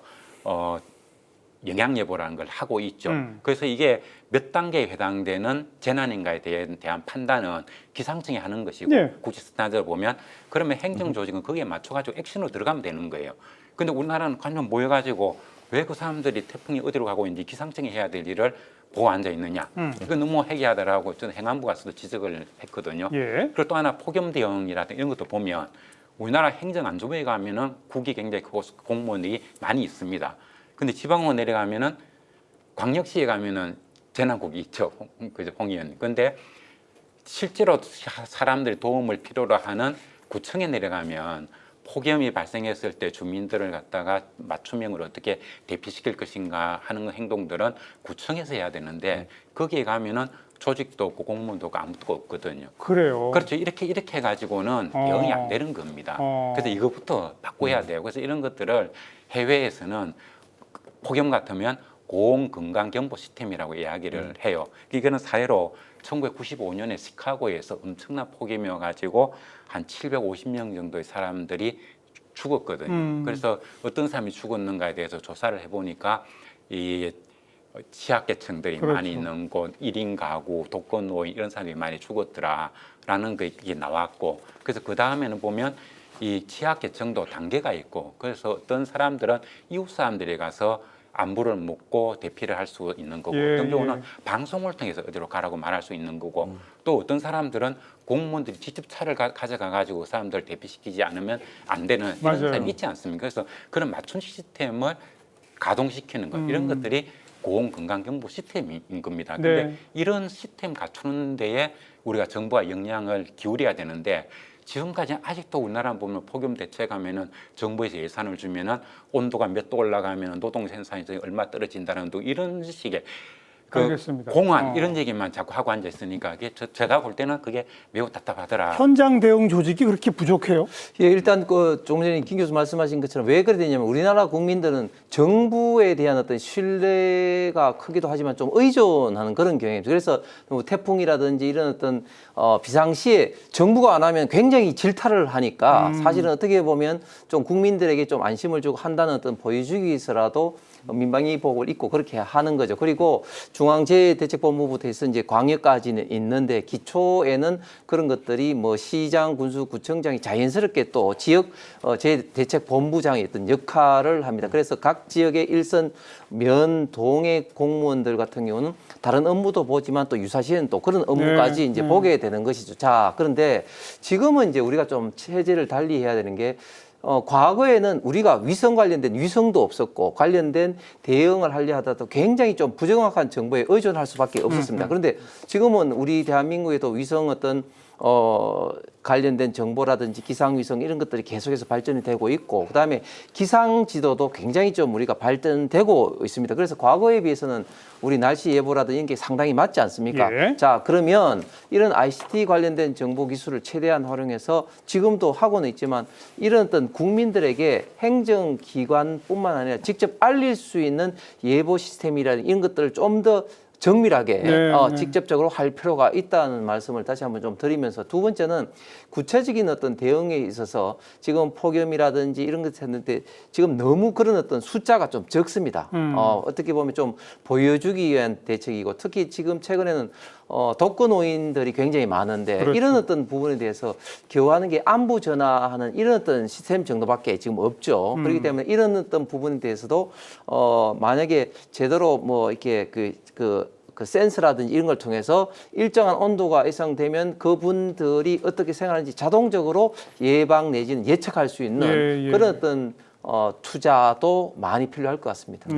영향 예보라는 걸 하고 있죠. 그래서 이게 몇 단계에 해당되는 재난인가에 대한 판단은 기상청이 하는 것이고 네. 국제 스탠다드를 보면 그러면 행정 조직은 거기에 맞춰가지고 액션으로 들어가면 되는 거예요. 근데 우리나라는 관념 모여가지고 왜 그 사람들이 태풍이 어디로 가고 있는지 기상청이 해야 될 일을 보고 앉아 있느냐. 이거 너무 해이하더라고 저는 행안부 가서도 지적을 했거든요. 예. 그리고 또 하나 폭염 대응이라든가 이런 것도 보면 우리나라 행정안전부에 가면은 국이 굉장히 크고 공무원들이 많이 있습니다. 근데 지방으로 내려가면은 광역시에 가면은 재난국이 있죠, 그죠, 홍 의원. 근데 실제로 사람들이 도움을 필요로 하는 구청에 내려가면 폭염이 발생했을 때 주민들을 갖다가 맞춤형으로 어떻게 대피시킬 것인가 하는 행동들은 구청에서 해야 되는데 거기에 가면은 조직도 없고 공무원도 없고 아무것도 없거든요. 그래요. 그렇죠. 이렇게 해가지고는 대응이 안 되는 겁니다. 그래서 이것부터 바꿔야 돼요. 그래서 이런 것들을 해외에서는 폭염 같으면 고온건강경보 시스템이라고 이야기를 해요. 이거는 사례로 1995년에 시카고에서 엄청난 폭염이어가지고 한 750명 정도의 사람들이 죽었거든요. 그래서 어떤 사람이 죽었는가에 대해서 조사를 해보니까 이 취약계층들이 그렇죠. 많이 있는 곳, 1인 가구, 독거노인 이런 사람들이 많이 죽었더라라는 게 나왔고, 그래서 그 다음에는 보면 이 취약계층도 단계가 있고, 그래서 어떤 사람들은 이웃 사람들이 가서 안부를 묻고 대피를 할 수 있는 거고, 예, 어떤 경우는 예. 방송을 통해서 어디로 가라고 말할 수 있는 거고, 또 어떤 사람들은 공무원들이 직접 차를 가져가 가지고 사람들을 대피시키지 않으면 안 되는 이런 맞아요. 사람이 있지 않습니까? 그래서 그런 맞춤 시스템을 가동시키는 것, 이런 것들이 고온건강경보 시스템인 겁니다. 근데 네. 이런 시스템 갖추는 데에 우리가 정부가 역량을 기울여야 되는데, 지금까지 아직도 우리나라 보면 폭염 대책하면은 정부에서 예산을 주면은 온도가 몇 도 올라가면은 노동 생산성이 얼마 떨어진다는 또 이런 식의 그 알겠습니다. 공안 이런 얘기만 자꾸 하고 앉아 있으니까 그게 제가 볼 때는 그게 매우 답답하더라. 현장 대응 조직이 그렇게 부족해요? 예, 일단 그 조금 전에 김 교수 말씀하신 것처럼 왜 그래 되냐면 우리나라 국민들은 정부에 대한 어떤 신뢰가 크기도 하지만 좀 의존하는 그런 경향이죠. 그래서 뭐 태풍이라든지 이런 어떤 비상시에 정부가 안 하면 굉장히 질타를 하니까 사실은 어떻게 보면 좀 국민들에게 좀 안심을 주고 한다는 어떤 보여주기 위해서라도 민방위복을 입고 그렇게 하는 거죠. 그리고 중앙재해대책본부부터 해서 이제 광역까지는 있는데 기초에는 그런 것들이 뭐 시장, 군수, 구청장이 자연스럽게 또 지역 재해대책본부장의 어떤 역할을 합니다. 그래서 각 지역의 일선 면동의 공무원들 같은 경우는 다른 업무도 보지만 또 유사시에는 또 그런 업무까지 이제 보게 되는 것이죠. 자, 그런데 지금은 이제 우리가 좀 체제를 달리 해야 되는 게 과거에는 우리가 위성 관련된 위성도 없었고 관련된 대응을 하려 하다도 굉장히 좀 부정확한 정보에 의존할 수밖에 없었습니다. 그런데 지금은 우리 대한민국에도 위성 어떤 관련된 정보라든지 기상위성 이런 것들이 계속해서 발전이 되고 있고 그다음에 기상지도도 굉장히 좀 우리가 발전되고 있습니다. 그래서 과거에 비해서는 우리 날씨 예보라든지 이런 게 상당히 맞지 않습니까? 예. 자, 그러면 이런 ICT 관련된 정보 기술을 최대한 활용해서 지금도 하고는 있지만 이런 어떤 국민들에게 행정기관뿐만 아니라 직접 알릴 수 있는 예보 시스템이라든지 이런 것들을 좀 더 정밀하게 직접적으로 할 필요가 있다는 말씀을 다시 한번 좀 드리면서 두 번째는 구체적인 어떤 대응에 있어서 지금 폭염이라든지 이런 것을 했는데 지금 너무 그런 어떤 숫자가 좀 적습니다. 어떻게 보면 좀 보여주기 위한 대책이고 특히 지금 최근에는 독거노인들이 굉장히 많은데 그렇죠. 이런 어떤 부분에 대해서 겨우하는 게 안부 전화하는 이런 어떤 시스템 정도밖에 지금 없죠. 그렇기 때문에 이런 어떤 부분에 대해서도 만약에 제대로 뭐 이렇게 그 센서라든지 이런 걸 통해서 일정한 온도가 예상되면 그분들이 어떻게 생활하는지 자동적으로 예방 내지는 예측할 수 있는 그런 어떤 투자도 많이 필요할 것 같습니다.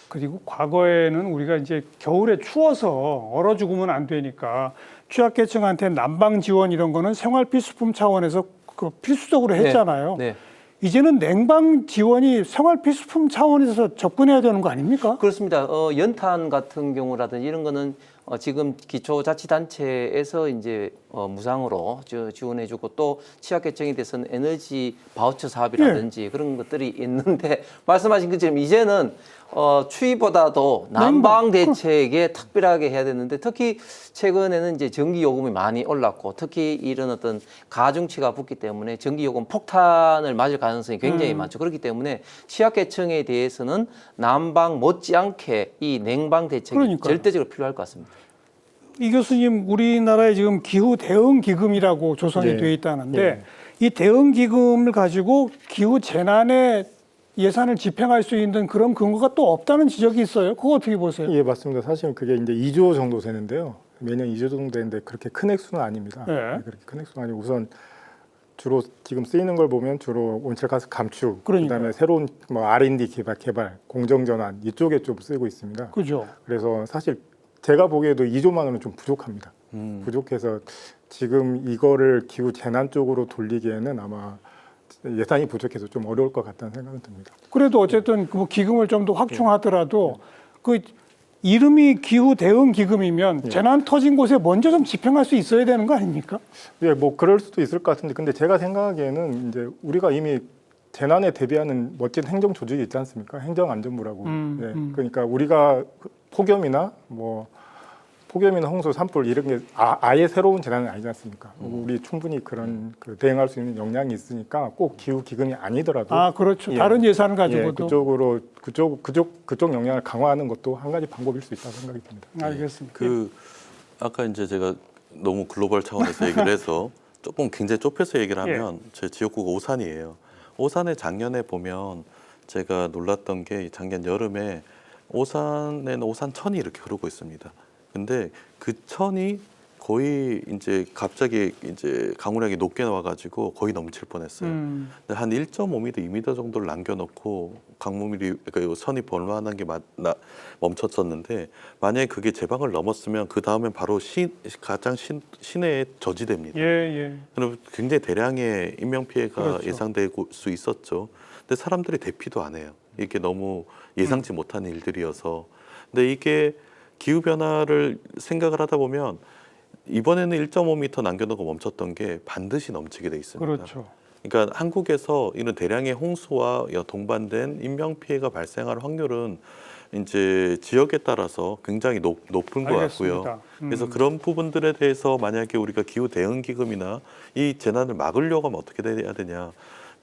그리고 과거에는 우리가 이제 겨울에 추워서 얼어 죽으면 안 되니까 취약계층한테 난방 지원 이런 거는 생활 필수품 차원에서 그 필수적으로 했잖아요. 네. 이제는 냉방 지원이 생활 필수품 차원에서 접근해야 되는 거 아닙니까? 그렇습니다. 연탄 같은 경우라든지 이런 거는 지금 기초자치단체에서 이제 무상으로 지원해주고 또 취약계층에 대해서는 에너지 바우처 사업이라든지 그런 것들이 있는데 말씀하신 것처럼 이제는 추위보다도 난방 대책에 특별하게 해야 되는데 특히 최근에는 이제 전기 요금이 많이 올랐고 특히 이런 어떤 가중치가 붙기 때문에 전기 요금 폭탄을 맞을 가능성이 굉장히 많죠. 그렇기 때문에 취약계층에 대해서는 난방 못지않게 이 냉방 대책이 그러니까요. 절대적으로 필요할 것 같습니다. 이 교수님, 우리나라에 지금 기후 대응 기금이라고 조성이 네. 되어 있다는데 이 대응 기금을 가지고 기후 재난에 예산을 집행할 수 있는 그런 근거가 또 없다는 지적이 있어요. 그거 어떻게 보세요? 예, 맞습니다. 사실 그게 이제 2조 정도 되는데요. 매년 2조 정도 되는데 그렇게 큰 액수는 아닙니다. 네. 그렇게 큰 액수는 아니고 우선 주로 지금 쓰이는 걸 보면 주로 온실가스 감축, 그러니까요. 그다음에 새로운 뭐 R&D 개발, 공정전환 이쪽에 좀 쓰고 있습니다. 그죠? 그래서 사실 제가 보기에도 2조만으로는 좀 부족합니다. 부족해서 지금 이거를 기후 재난 쪽으로 돌리기에는 아마 예산이 부족해서 좀 어려울 것 같다는 생각은 듭니다. 그래도 어쨌든 그 기금을 좀 더 확충하더라도 그 이름이 기후 대응 기금이면 재난 터진 곳에 먼저 좀 집행할 수 있어야 되는 거 아닙니까? 예, 뭐 그럴 수도 있을 것 같은데, 근데 제가 생각하기에는 이제 우리가 이미 재난에 대비하는 멋진 행정 조직이 있지 않습니까? 행정안전부라고. 그러니까 우리가 폭염이나 홍수, 산불 이런 게 아예 새로운 재난은 아니지 않습니까? 우리 충분히 그런 그 대응할 수 있는 역량이 있으니까 꼭 기후 기금이 아니더라도 그렇죠. 예, 다른 예산을 가지고도. 그쪽 역량을 강화하는 것도 한 가지 방법일 수 있다고 생각이 듭니다. 알겠습니다. 아까 이제 제가 너무 글로벌 차원에서 얘기를 해서 조금 굉장히 좁혀서 얘기를 하면 제 지역구가 오산이에요. 오산에 작년에 보면 제가 놀랐던 게 작년 여름에 오산에는 오산천이 이렇게 흐르고 있습니다. 근데 그 천이 거의 이제 갑자기 이제 강우량이 높게 나와가지고 거의 넘칠 뻔했어요. 근데 한 1.5m, 2m 정도를 남겨놓고 강물이 그러니까 선이 볼만한 게 멈췄었는데 만약에 그게 제방을 넘었으면 그 다음엔 바로 가장 시내에 저지됩니다. 그럼 굉장히 대량의 인명 피해가 그렇죠. 예상될 수 있었죠. 근데 사람들이 대피도 안 해요. 이게 너무 예상치 못한 일들이어서. 근데 이게 기후 변화를 생각을 하다 보면 이번에는 1.5m 남겨놓고 멈췄던 게 반드시 넘치게 돼 있습니다. 그렇죠. 그러니까 한국에서 이런 대량의 홍수와 동반된 인명 피해가 발생할 확률은 이제 지역에 따라서 굉장히 높은 것 같고요. 그래서 그런 부분들에 대해서 만약에 우리가 기후 대응 기금이나 이 재난을 막으려고 하면 어떻게 해야 되냐?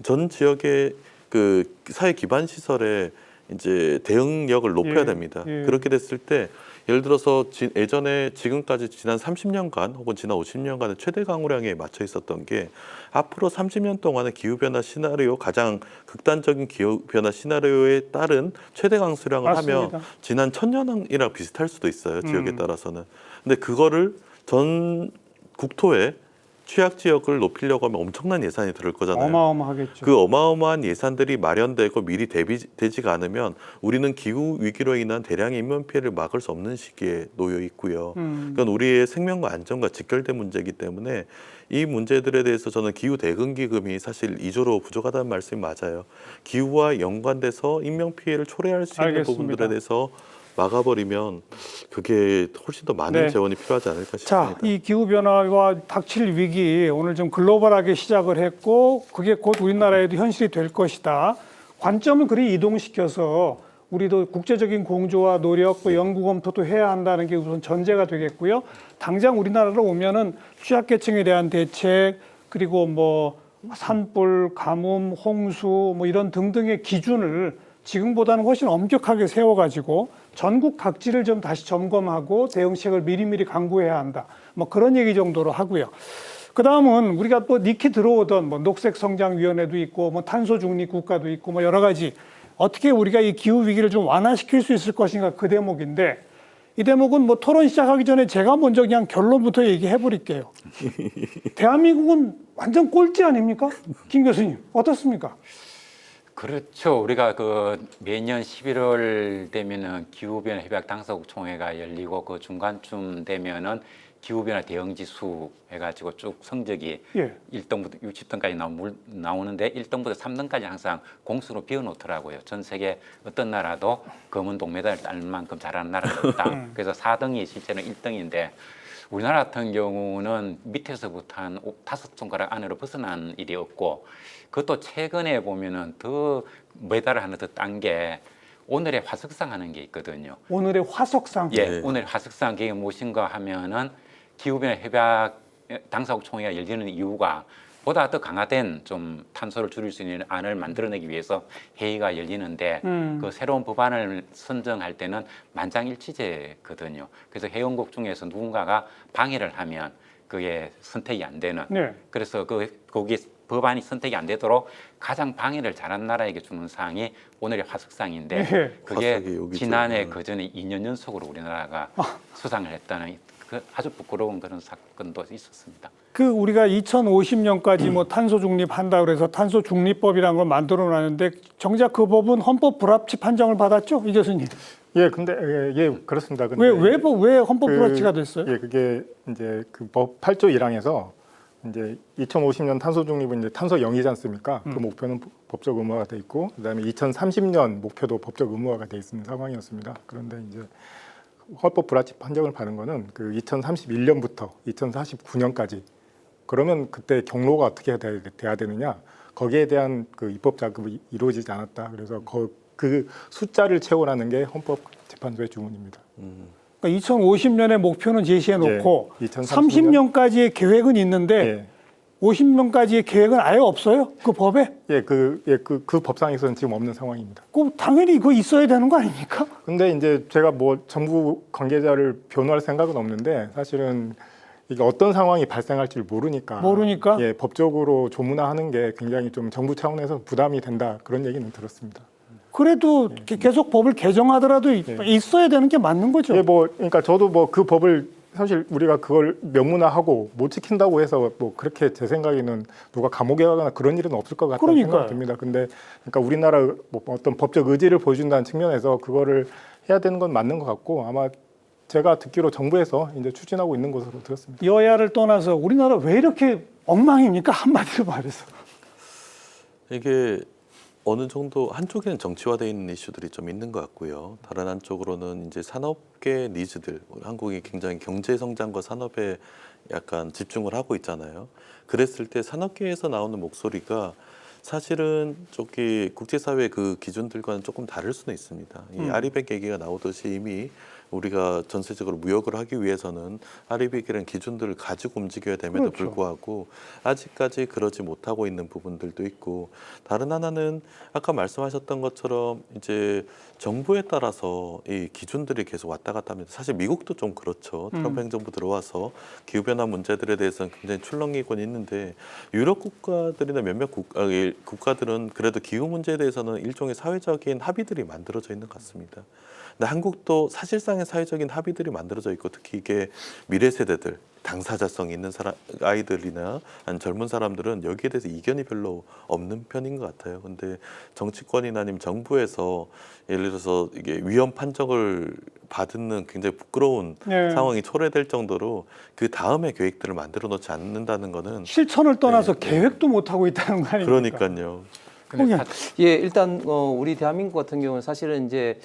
전 지역의 그 사회 기반 시설에 이제 대응력을 높여야 됩니다. 그렇게 됐을 때 예를 들어서 예전에 지금까지 지난 30년간 혹은 지난 50년간의 최대 강우량에 맞춰 있었던 게 앞으로 30년 동안의 기후변화 시나리오 가장 극단적인 기후변화 시나리오에 따른 최대 강수량을 하면 지난 1000년이랑 비슷할 수도 있어요. 지역에 따라서는. 근데 그거를 전 국토에 취약 지역을 높이려고 하면 엄청난 예산이 들을 거잖아요. 어마어마하겠죠. 그 어마어마한 예산들이 마련되고 미리 대비되지가 않으면 우리는 기후 위기로 인한 대량의 인명 피해를 막을 수 없는 시기에 놓여 있고요. 그건 우리의 생명과 안전과 직결된 문제이기 때문에 이 문제들에 대해서 저는 기후 대응 기금이 사실 2조로 부족하다는 말씀이 맞아요. 기후와 연관돼서 인명 피해를 초래할 수 있는 부분들에 대해서 막아버리면 그게 훨씬 더 많은 재원이 필요하지 않을까 싶습니다. 자, 이 기후변화와 닥칠 위기 오늘 좀 글로벌하게 시작을 했고 그게 곧 우리나라에도 현실이 될 것이다. 관점을 그리 이동시켜서 우리도 국제적인 공조와 노력, 또 연구 검토도 해야 한다는 게 우선 전제가 되겠고요. 당장 우리나라로 오면은 취약계층에 대한 대책, 그리고 뭐 산불, 가뭄, 홍수 뭐 이런 등등의 기준을 지금보다는 훨씬 엄격하게 세워가지고 전국 각지를 좀 다시 점검하고 대응책을 미리미리 강구해야 한다. 뭐 그런 얘기 정도로 하고요. 그 다음은 우리가 또 니키 들어오던 뭐 녹색성장위원회도 있고 뭐 탄소중립국가도 있고 뭐 여러 가지 어떻게 우리가 이 기후 위기를 좀 완화시킬 수 있을 것인가 그 대목인데 이 대목은 뭐 토론 시작하기 전에 제가 먼저 그냥 결론부터 얘기해 버릴게요. 대한민국은 완전 꼴찌 아닙니까? 김 교수님 어떻습니까? 그렇죠. 우리가 그 매년 11월 되면은 기후변화 협약 당사국 총회가 열리고 그 중간쯤 되면은 기후변화 대응지수 해가지고 쭉 성적이 예. 1등부터 60등까지 나오는데 1등부터 3등까지 항상 공수로 비워놓더라고요. 전 세계 어떤 나라도 검은 동메달을 딸 만큼 잘하는 나라가 없다. 그래서 4등이 실제는 1등인데 우리나라 같은 경우는 밑에서부터 한 5손가락 안으로 벗어난 일이 없고 그것도 최근에 보면은 더 메달을 하나 더 딴 게 오늘의 화석상 하는 게 있거든요. 오늘의 화석상. 예, 네. 오늘 화석상 그게 무엇인가 하면은 기후변화 협약 당사국 총회가 열리는 이유가 보다 더 강화된 좀 탄소를 줄일 수 있는 안을 만들어내기 위해서 회의가 열리는데 그 새로운 법안을 선정할 때는 만장일치제거든요. 그래서 회원국 중에서 누군가가 방해를 하면 그게 선택이 안 되는. 네. 그래서 거기 법안이 선택이 안 되도록 가장 방해를 잘한 나라에게 주는 상이 오늘의 화석상인데 네. 그게 화석이 여기죠. 지난해 그 전에 2년 연속으로 우리나라가 수상을 했다는 그 아주 부끄러운 그런 사건도 있었습니다. 그 우리가 2050년까지 뭐 탄소 중립한다 그래서 탄소 중립법이라는 걸 만들어 놨는데 정작 그 법은 헌법 불합치 판정을 받았죠, 이 교수님. 예, 근데 예, 그렇습니다. 근데 왜 헌법 불합치가 됐어요? 예, 그게 이제 그 법 8조 1항에서 이제 2050년 탄소 중립은 이제 탄소 0이지 않습니까? 그 목표는 법적 의무화가 돼 있고 그다음에 2030년 목표도 법적 의무화가 돼 있는 상황이었습니다. 그런데 이제 헌법 불합치 판정을 받은 거는 그 2031년부터 2049년까지 그러면 그때 경로가 어떻게 돼야 되느냐 거기에 대한 그 입법 작업이 이루어지지 않았다. 그래서 그 숫자를 채우라는 게 헌법재판소의 주문입니다. 그러니까 2050년의 목표는 제시해 놓고 예, 2030년? 30년까지의 계획은 있는데 예, 50년까지의 계획은 아예 없어요? 그 법에? 그 법상에서는 지금 없는 상황입니다. 그 당연히 그거 있어야 되는 거 아닙니까? 근데 이제 제가 뭐 정부 관계자를 변호할 생각은 없는데 사실은 이게 어떤 상황이 발생할지를 모르니까 예, 법적으로 조문화하는 게 굉장히 좀 정부 차원에서 부담이 된다 그런 얘기는 들었습니다. 그래도 계속 법을 개정하더라도 있어야 되는 게 맞는 거죠. 예, 뭐 그러니까 저도 뭐 그 법을 사실 우리가 그걸 명문화하고 못 지킨다고 해서 뭐 그렇게 제 생각에는 누가 감옥에 가거나 그런 일은 없을 것 같다는 생각이 듭니다. 근데 그러니까 우리나라 뭐 어떤 법적 의지를 보여준다는 측면에서 그거를 해야 되는 건 맞는 것 같고 아마 제가 듣기로 정부에서 이제 추진하고 있는 것으로 들었습니다. 여야를 떠나서 우리나라 왜 이렇게 엉망입니까? 한마디로 말해서. 이게 어느 정도 한쪽에는 정치화되어 있는 이슈들이 좀 있는 것 같고요. 다른 한쪽으로는 이제 산업계 니즈들, 한국이 굉장히 경제 성장과 산업에 약간 집중을 하고 있잖아요. 그랬을 때 산업계에서 나오는 목소리가 사실은 저기 국제사회 그 기준들과는 조금 다를 수는 있습니다. 이 아리백 얘기가 나오듯이 이미 우리가 전세적으로 무역을 하기 위해서는 아리백이라는 기준들을 가지고 움직여야 됨에도 불구하고 아직까지 그러지 못하고 있는 부분들도 있고 다른 하나는 아까 말씀하셨던 것처럼 이제 정부에 따라서 이 기준들이 계속 왔다 갔다 하면서 사실 미국도 좀 그렇죠. 트럼프 행정부 들어와서 기후변화 문제들에 대해서는 굉장히 출렁이곤 있는데 유럽 국가들이나 몇몇 국가들은 그래도 기후 문제에 대해서는 일종의 사회적인 합의들이 만들어져 있는 것 같습니다. 근데 한국도 사실상의 사회적인 합의들이 만들어져 있고 특히 이게 미래 세대들 당사자성 있는 아이들이나 아니면 젊은 사람들은 여기에 대해서 이견이 별로 없는 편인 것 같아요. 근데 정치권이나 아니면 정부에서 예를 들어서 이게 위헌 판정을 받는 굉장히 부끄러운 상황이 초래될 정도로 그 다음에 계획들을 만들어 놓지 않는다는 거는 실천을 떠나서 계획도 못 하고 있다는 거 아닙니까? 그러니까요. 예, 일단 우리 대한민국 같은 경우는 사실은 이제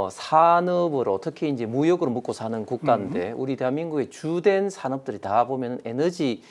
산업으로 특히 이제 무역으로 먹고 사는 국가인데 우리 대한민국의 주된 산업들이 다 보면 에너지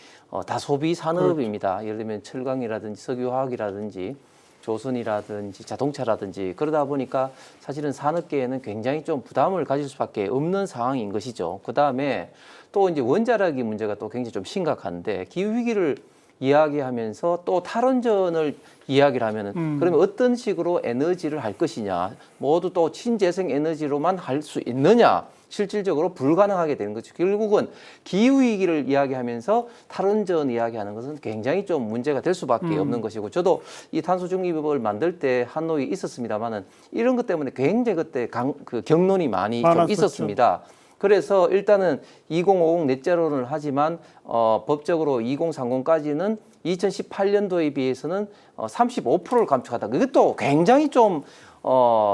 다 소비 산업입니다. 예를 들면 철강이라든지 석유화학이라든지 조선이라든지 자동차라든지 그러다 보니까 사실은 산업계에는 굉장히 좀 부담을 가질 수밖에 없는 상황인 것이죠. 그 다음에 또 이제 원자력이 문제가 또 굉장히 좀 심각한데 기후 위기를 이야기하면서 또 탈원전을 이야기를 하면은 그러면 어떤 식으로 에너지를 할 것이냐 모두 또 친재생 에너지로만 할 수 있느냐 실질적으로 불가능하게 되는 거죠. 결국은 기후 위기를 이야기하면서 탈원전 이야기하는 것은 굉장히 좀 문제가 될 수밖에 없는 것이고 저도 이 탄소 중립을 만들 때 한노에 있었습니다만은 이런 것 때문에 굉장히 그때 그 경론이 많이 좀 있었습니다. 그래서 일단은 2050 넷제로를 하지만 법적으로 2030까지는 2018년도에 비해서는 35%를 감축하다. 이것도 굉장히 좀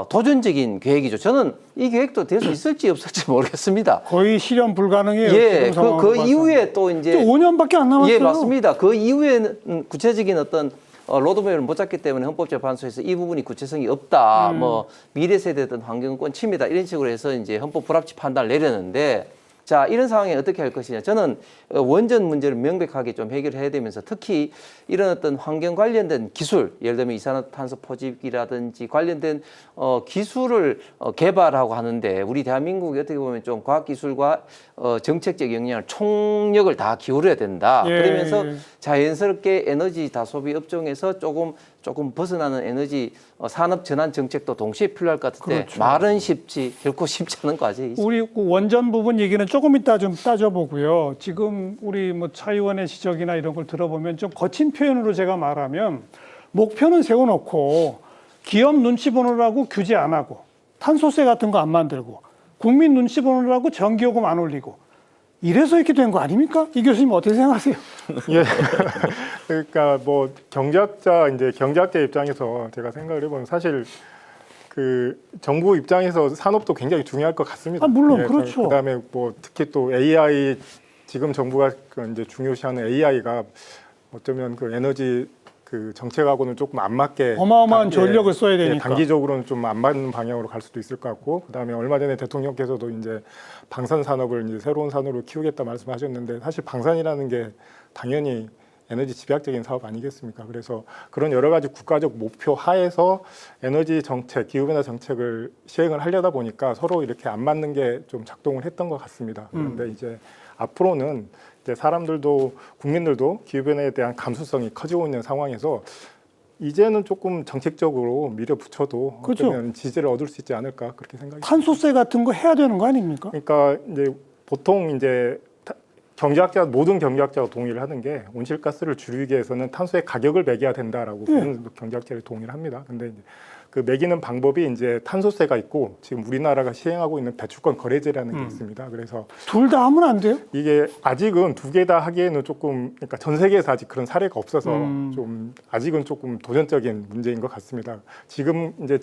도전적인 계획이죠. 저는 이 계획도 될 수 있을지 없을지 모르겠습니다. 거의 실현 불가능해요. 예, 지금 상황으로 그 봐서는. 이후에 또 이제 5년밖에 안 남았어요. 예, 맞습니다. 그 이후에는 구체적인 어떤 로드맵을 못 잡기 때문에 헌법재판소에서 이 부분이 구체성이 없다. 뭐 미래 세대든 환경권 침해다 이런 식으로 해서 이제 헌법 불합치 판단을 내렸는데 자, 이런 상황에 어떻게 할 것이냐. 저는 원전 문제를 명백하게 좀 해결해야 되면서 특히 이런 어떤 환경 관련된 기술, 예를 들면 이산화탄소 포집기라든지 관련된 기술을 개발하고 하는데 우리 대한민국이 어떻게 보면 좀 과학기술과 정책적 역량을 총력을 다 기울여야 된다. 예, 그러면서 예. 자연스럽게 에너지 다소비 업종에서 조금 벗어나는 에너지 산업 전환 정책도 동시에 필요할 것 같은데 그렇죠. 말은 쉽지 결코 쉽지 않은 과제이죠. 우리 그 원전 부분 얘기는 조금 이따 좀 따져보고요. 지금 우리 뭐 차 의원의 지적이나 이런 걸 들어보면 좀 거친 표현으로 제가 말하면 목표는 세워놓고 기업 눈치 보느라고 규제 안 하고 탄소세 같은 거 안 만들고 국민 눈치 보느라고 전기요금 안 올리고 이래서 이렇게 된 거 아닙니까? 이 교수님 어떻게 생각하세요? 예. 그러니까 뭐 경제학자 입장에서 제가 생각을 해보면 사실 그 정부 입장에서 산업도 굉장히 중요할 것 같습니다. 아, 물론 그렇죠. 그다음에 뭐 특히 또 AI 지금 정부가 그 이제 중요시하는 AI가 어쩌면 그 에너지 그 정책하고는 조금 안 맞게 어마어마한 전력을 써야 되니까. 단기적으로는 좀 안 맞는 방향으로 갈 수도 있을 것 같고 그다음에 얼마 전에 대통령께서도 이제 방산 산업을 이제 새로운 산업으로 키우겠다 말씀하셨는데 사실 방산이라는 게 당연히 에너지 집약적인 사업 아니겠습니까? 그래서 그런 여러 가지 국가적 목표 하에서 에너지 정책, 기후변화 정책을 시행을 하려다 보니까 서로 이렇게 안 맞는 게 좀 작동을 했던 것 같습니다. 그런데 이제 앞으로는 이제 사람들도 국민들도 기후변화에 대한 감수성이 커지고 있는 상황에서 이제는 조금 정책적으로 밀어붙여도 그렇죠. 어쩌면 지지를 얻을 수 있지 않을까 그렇게 생각이 듭니다. 탄소세 같은 거 해야 되는 거 아닙니까? 그러니까 이제 보통 이제 모든 경제학자가 동의를 하는 게 온실가스를 줄이기 위해서는 탄소의 가격을 매겨야 된다라고 모든 경제학자들이 동의를 합니다. 근데 이제 그 매기는 방법이 이제 탄소세가 있고 지금 우리나라가 시행하고 있는 배출권 거래제라는 게 있습니다. 그래서 둘 다 하면 안 돼요? 이게 아직은 두 개 다 하기에는 조금 그러니까 전 세계에서 아직 그런 사례가 없어서 좀 아직은 조금 도전적인 문제인 것 같습니다. 지금 이제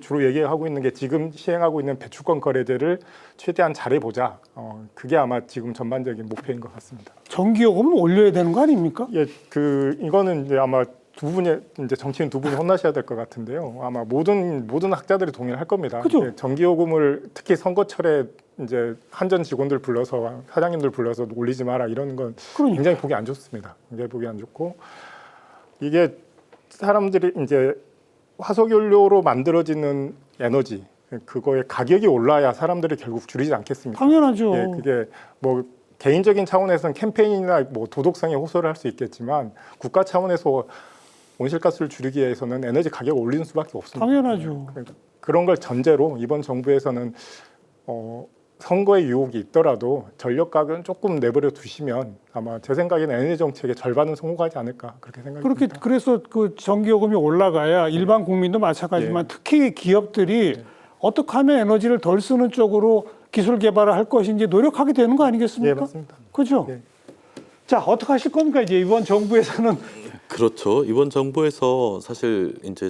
주로 얘기하고 있는 게 지금 시행하고 있는 배출권 거래제를 최대한 잘해보자. 그게 아마 지금 전반적인 목표인 것 같습니다. 전기요금은 올려야 되는 거 아닙니까? 예, 이거는 이제 아마 두 분이 이제 정치인 두 분이 혼나셔야 될 것 같은데요. 아마 모든 학자들이 동의를 할 겁니다. 그죠? 예, 전기요금을 특히 선거철에 이제 한전 직원들 불러서 사장님들 불러서 올리지 마라 이런 건 그러니까. 굉장히 보기 안 좋습니다. 굉장히 보기 안 좋고 이게 사람들이 이제 화석연료로 만들어지는 에너지 그거의 가격이 올라야 사람들이 결국 줄이지 않겠습니까? 당연하죠. 예, 그게 뭐 개인적인 차원에서는 캠페인이나 뭐 도덕성에 호소를 할 수 있겠지만 국가 차원에서 온실가스를 줄이기 위해서는 에너지 가격을 올리는 수밖에 없습니다. 당연하죠. 그런 걸 전제로 이번 정부에서는 선거의 유혹이 있더라도 전력 가격은 조금 내버려 두시면 아마 제 생각에는 에너지 정책의 절반은 성공하지 않을까 그렇게 생각합니다. 그래서 그 전기요금이 올라가야 일반 국민도 마찬가지지만 특히 기업들이 어떻게 하면 에너지를 덜 쓰는 쪽으로 기술 개발을 할 것인지 노력하게 되는 거 아니겠습니까? 예, 맞습니다. 그죠? 예. 자, 어떻게 하실 겁니까? 이제 이번 정부에서는 그렇죠. 이번 정부에서 사실 이제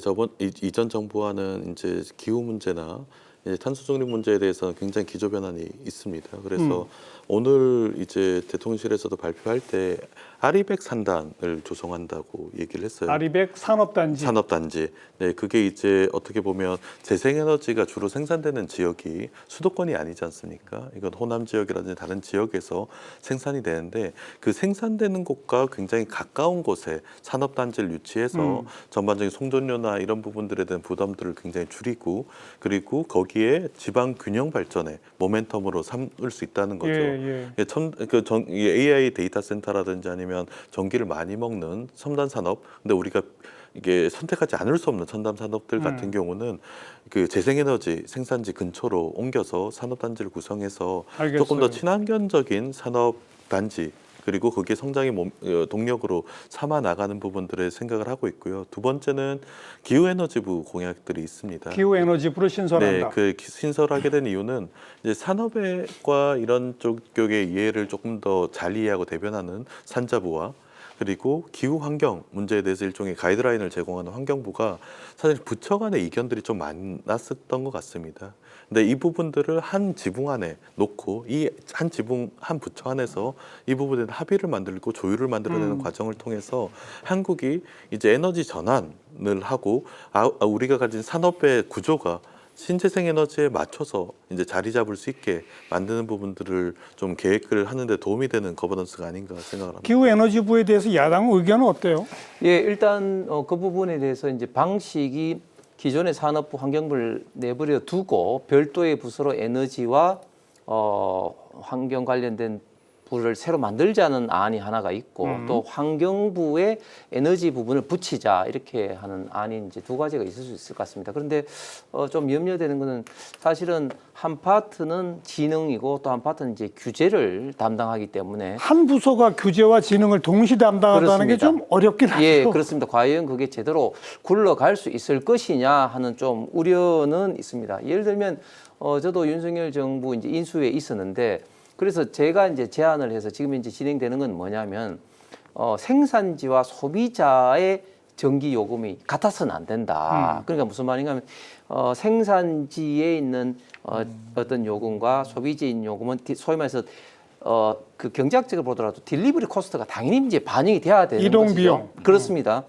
이전 정부와는 이제 기후 문제나 이제 탄소 중립 문제에 대해서는 굉장히 기조 변환이 있습니다. 그래서 오늘 이제 대통령실에서도 발표할 때 아리백 산단을 조성한다고 얘기를 했어요. 아리백 산업단지. 산업단지. 네, 그게 이제 어떻게 보면 재생에너지가 주로 생산되는 지역이 수도권이 아니지 않습니까? 이건 호남 지역이라든지 다른 지역에서 생산이 되는데 그 생산되는 곳과 굉장히 가까운 곳에 산업단지를 유치해서 전반적인 송전료나 이런 부분들에 대한 부담들을 굉장히 줄이고 그리고 거기에 지방 균형 발전의 모멘텀으로 삼을 수 있다는 거죠. 이 AI 데이터 센터라든지 아니면 전기를 많이 먹는 첨단 산업. 근데 우리가 이게 선택하지 않을 수 없는 첨단 산업들 같은 경우는 그 재생에너지 생산지 근처로 옮겨서 산업단지를 구성해서 알겠어요. 조금 더 친환경적인 산업단지 그리고 그게 성장의 동력으로 삼아 나가는 부분들을 생각을 하고 있고요. 두 번째는 기후에너지부 공약들이 있습니다. 기후에너지부를 신설한다. 네, 그 신설하게 된 이유는 이제 산업과 이런 쪽의 이해를 조금 더 잘 이해하고 대변하는 산자부와 그리고 기후 환경 문제에 대해서 일종의 가이드라인을 제공하는 환경부가 사실 부처 간의 이견들이 좀 많았었던 것 같습니다. 근데 이 부분들을 한 지붕 안에 놓고 이 한 지붕 한 부처 안에서 이 부분에 합의를 만들고 조율을 만들어내는 과정을 통해서 한국이 이제 에너지 전환을 하고 우리가 가진 산업의 구조가 신재생 에너지에 맞춰서 이제 자리 잡을 수 있게 만드는 부분들을 좀 계획을 하는데 도움이 되는 거버넌스가 아닌가 생각을 합니다. 기후에너지부에 대해서 야당 의견은 어때요? 예, 일단 그 부분에 대해서 이제 방식이 기존의 산업부 환경부를 내버려 두고 별도의 부서로 에너지와 환경 관련된 부를 새로 만들자는 안이 하나가 있고 또 환경부의 에너지 부분을 붙이자 이렇게 하는 안이 이제 두 가지가 있을 수 있을 것 같습니다. 그런데 좀 염려되는 것은 사실은 한 파트는 지능이고 또 한 파트는 이제 규제를 담당하기 때문에 한 부서가 규제와 지능을 동시 담당한다는 게 좀 어렵긴 하죠. 예, 그렇습니다. 과연 그게 제대로 굴러갈 수 있을 것이냐 하는 좀 우려는 있습니다. 예를 들면 저도 윤석열 정부 이제 인수위에 있었는데 그래서 제가 이제 제안을 해서 지금 이제 진행되는 건 뭐냐면 생산지와 소비자의 전기 요금이 같아서는 안 된다. 그러니까 무슨 말인가 하면 생산지에 있는 어떤 요금과 소비지에 있는 요금은 소위 말해서 그 경제학적으로 보더라도 딜리버리 코스트가 당연히 이제 반영이 돼야 되는 이동 것이죠. 비용. 그렇습니다.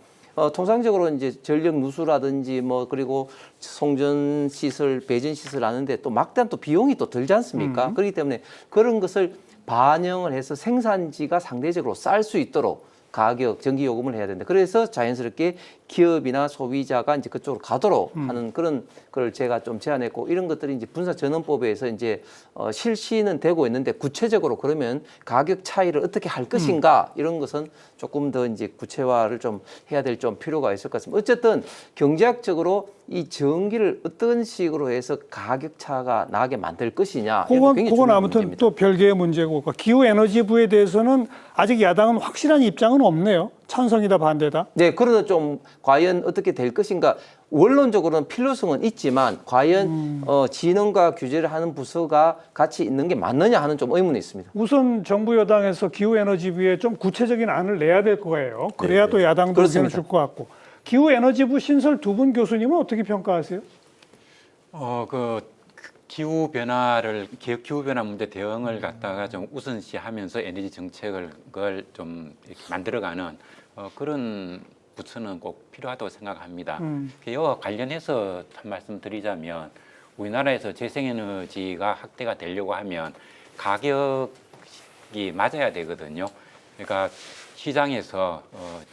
통상적으로 이제 전력 누수라든지 뭐 그리고 송전 시설, 배전 시설 하는데 또 막대한 또 비용이 또 들지 않습니까? 그렇기 때문에 그런 것을 반영을 해서 생산지가 상대적으로 쌀 수 있도록 가격, 전기 요금을 해야 된다. 그래서 자연스럽게 기업이나 소비자가 이제 그쪽으로 가도록 하는 그런 걸 제가 좀 제안했고 이런 것들이 이제 분사전환법에서 이제 실시는 되고 있는데 구체적으로 그러면 가격 차이를 어떻게 할 것인가 이런 것은 조금 더 이제 구체화를 좀 해야 될 좀 필요가 있을 것 같습니다. 어쨌든 경제학적으로 이 전기를 어떤 식으로 해서 가격 차가 나게 만들 것이냐 이건 굉장히 그건 중요한 아무튼 문제입니다. 또 별개의 문제고 기후에너지부에 대해서는 아직 야당은 확실한 입장은 없네요. 찬성이다 반대다. 네, 그러나 좀 과연 어떻게 될 것인가 원론적으로는 필요성은 있지만 과연 진흥과 규제를 하는 부서가 같이 있는 게 맞느냐 하는 좀 의문이 있습니다. 우선 정부 여당에서 기후에너지부에 좀 구체적인 안을 내야 될 거예요. 그래야 또 야당도 의견을 줄 것 같고. 기후에너지부 신설 두 분 교수님은 어떻게 평가하세요? 기후 변화 문제 대응을 갖다가 좀 우선시하면서 에너지 정책을 그걸 좀 이렇게 만들어가는 그런 부처는 꼭 필요하다고 생각합니다. 이와 관련해서 한 말씀 드리자면 우리나라에서 재생에너지가 확대가 되려고 하면 가격이 맞아야 되거든요. 그러니까 시장에서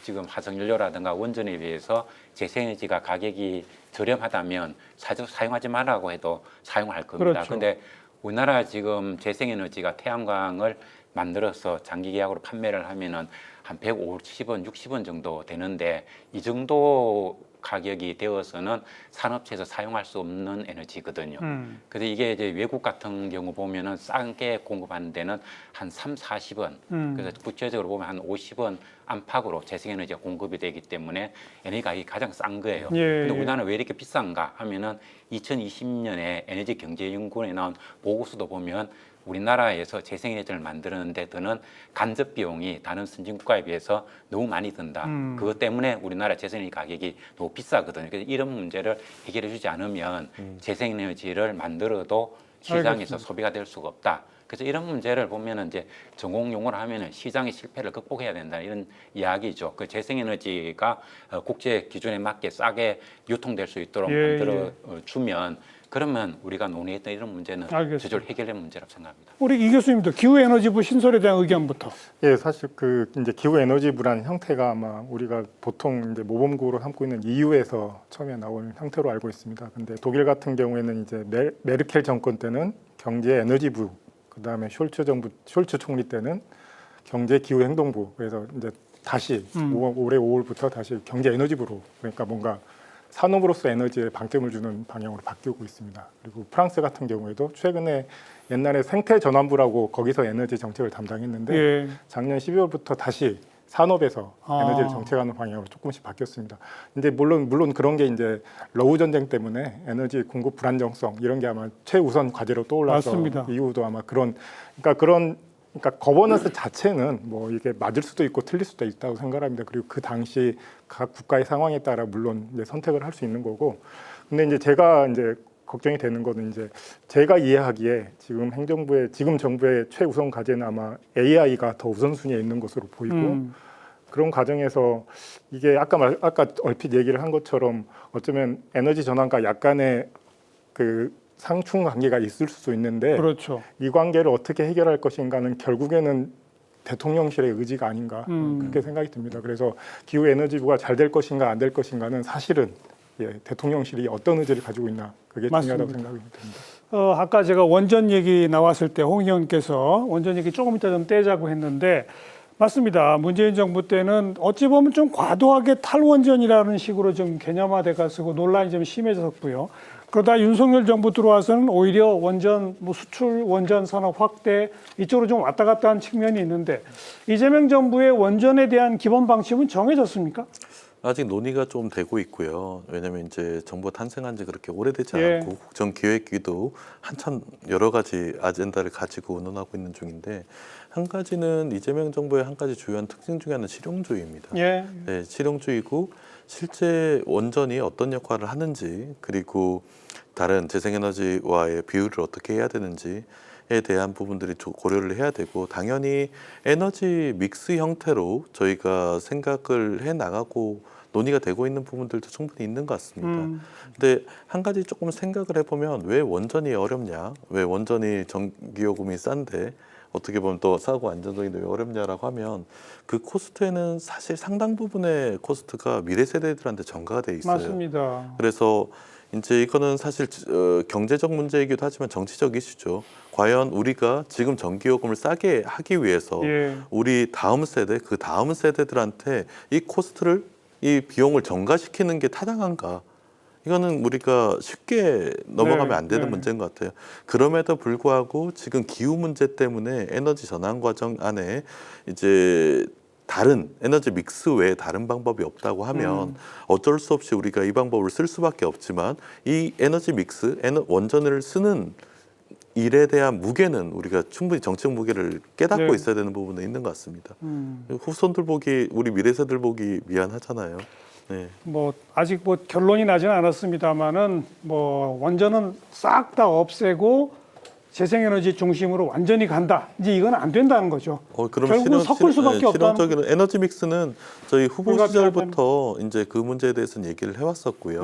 지금 화석연료라든가 원전에 비해서 재생에너지가 가격이 저렴하다면 사용하지 말라고 해도 사용할 겁니다. 그런데 그렇죠. 우리나라 지금 재생에너지가 태양광을 만들어서 장기 계약으로 판매를 하면은 한 150원, 60원 정도 되는데 이 정도 가격이 되어서는 산업체에서 사용할 수 없는 에너지거든요. 근데 이게 이제 외국 같은 경우 보면은 싸게 공급하는 데는 한 3, 40원. 그래서 구체적으로 보면 한 50원 안팎으로 재생에너지가 공급이 되기 때문에 에너지 가격이 가장 싼 거예요. 근데 우리나라는 왜 이렇게 비싼가 하면은 2020년에 에너지경제연구원에 나온 보고서도 보면 우리나라에서 재생에너지를 만드는 데 드는 간접 비용이 다른 선진국가에 비해서 너무 많이 든다. 그것 때문에 우리나라 재생에너지 가격이 너무 비싸거든요. 그래서 이런 문제를 해결해 주지 않으면 재생에너지를 만들어도 시장에서 알겠습니다. 소비가 될 수가 없다. 그래서 이런 문제를 보면은 이제 전공 용어로 하면은 시장의 실패를 극복해야 된다 이런 이야기죠. 그 재생에너지가 국제 기준에 맞게 싸게 유통될 수 있도록 만들어 주면 그러면 우리가 논의했던 이런 문제는 알겠습니다. 저절로 해결될 문제라고 생각합니다. 우리 이 교수님도 기후에너지부 신설에 대한 의견부터. 예, 사실 그 이제 기후에너지부라는 형태가 아마 우리가 보통 이제 모범국으로 삼고 있는 EU에서 처음에 나온 형태로 알고 있습니다. 근데 독일 같은 경우에는 이제 메르켈 정권 때는 경제에너지부, 그다음에 숄츠 총리 때는 경제기후행동부. 그래서 이제 다시 올해 5월부터 다시 경제에너지부로 그러니까 뭔가 산업으로서 에너지에 방점을 주는 방향으로 바뀌고 있습니다. 그리고 프랑스 같은 경우에도 최근에 옛날에 생태전환부라고 거기서 에너지 정책을 담당했는데 예. 작년 12월부터 다시 산업에서 에너지를 정책하는 방향으로 조금씩 바뀌었습니다. 근데 물론 그런 게 이제 러우 전쟁 때문에 에너지 공급 불안정성 이런 게 아마 최우선 과제로 떠올라서 맞습니다. 이후도 아마 그러니까 거버넌스 자체는 뭐 이게 맞을 수도 있고 틀릴 수도 있다고 생각합니다. 그리고 그 당시 각 국가의 상황에 따라 물론 이제 선택을 할 수 있는 거고. 근데 이제 제가 이제 걱정이 되는 거는 이제 제가 이해하기에 지금 정부의 최우선 과제는 아마 AI가 더 우선순위에 있는 것으로 보이고 그런 과정에서 이게 아까 얼핏 얘기를 한 것처럼 어쩌면 에너지 전환과 약간의 그 상충 관계가 있을 수도 있는데 그렇죠. 이 관계를 어떻게 해결할 것인가는 결국에는 대통령실의 의지가 아닌가 그렇게 생각이 듭니다. 그래서 기후에너지부가 잘 될 것인가 안 될 것인가는 사실은 대통령실이 어떤 의지를 가지고 있나 그게 중요하다고 맞습니다. 생각이 듭니다. 아까 제가 원전 얘기 나왔을 때 홍 의원께서 원전 얘기 조금 이따 좀 떼자고 했는데 맞습니다. 문재인 정부 때는 어찌 보면 좀 과도하게 탈원전이라는 식으로 좀 개념화돼 가지고 논란이 좀 심해졌고요. 그러다 윤석열 정부 들어와서는 오히려 원전 수출 원전 산업 확대 이쪽으로 좀 왔다 갔다 한 측면이 있는데 이재명 정부의 원전에 대한 기본 방침은 정해졌습니까? 아직 논의가 좀 되고 있고요. 왜냐하면 이제 정부가 탄생한 지 그렇게 오래되지 예. 않고 국정기획위도 한참 여러 가지 아젠다를 가지고 운운하고 있는 중인데 한 가지는 이재명 정부의 한 가지 주요한 특징 중에 하나는 실용주의입니다. 예. 네, 실용주의고 실제 원전이 어떤 역할을 하는지 그리고 다른 재생에너지와의 비율을 어떻게 해야 되는지에 대한 부분들이 고려를 해야 되고 당연히 에너지 믹스 형태로 저희가 생각을 해 나가고 논의가 되고 있는 부분들도 충분히 있는 것 같습니다. 근데 한 가지 조금 생각을 해보면 왜 원전이 어렵냐, 왜 원전이 전기요금이 싼데 어떻게 보면 또 싸고 안정적인데 왜 어렵냐라고 하면 그 코스트에는 사실 상당 부분의 코스트가 미래 세대들한테 전가가 돼 있어요. 맞습니다. 그래서 이제 이거는 사실 경제적 문제이기도 하지만 정치적 이슈죠. 과연 우리가 지금 전기요금을 싸게 하기 위해서 예. 우리 다음 세대, 그 다음 세대들한테 이 비용을 전가시키는 게 타당한가? 이거는 우리가 쉽게 넘어가면 안 되는 문제인 것 같아요. 그럼에도 불구하고 지금 기후 문제 때문에 에너지 전환 과정 안에 이제 다른 에너지 믹스 외에 다른 방법이 없다고 하면 어쩔 수 없이 우리가 이 방법을 쓸 수밖에 없지만 이 에너지 믹스, 원전을 쓰는 일에 대한 무게는 우리가 충분히 정책 무게를 깨닫고 네. 있어야 되는 부분은 있는 것 같습니다. 후손들 보기, 우리 미래 세대들 보기 미안하잖아요. 네. 아직 결론이 나지는 않았습니다만은 원전은 싹 다 없애고 재생에너지 중심으로 완전히 간다. 이제 이건 안 된다는 거죠. 그럼 결국은 섞을 수밖에 없다는. 실용적인 에너지 믹스는 저희 후보 불가피하다는. 시절부터 이제 그 문제에 대해서는 얘기를 해왔었고요.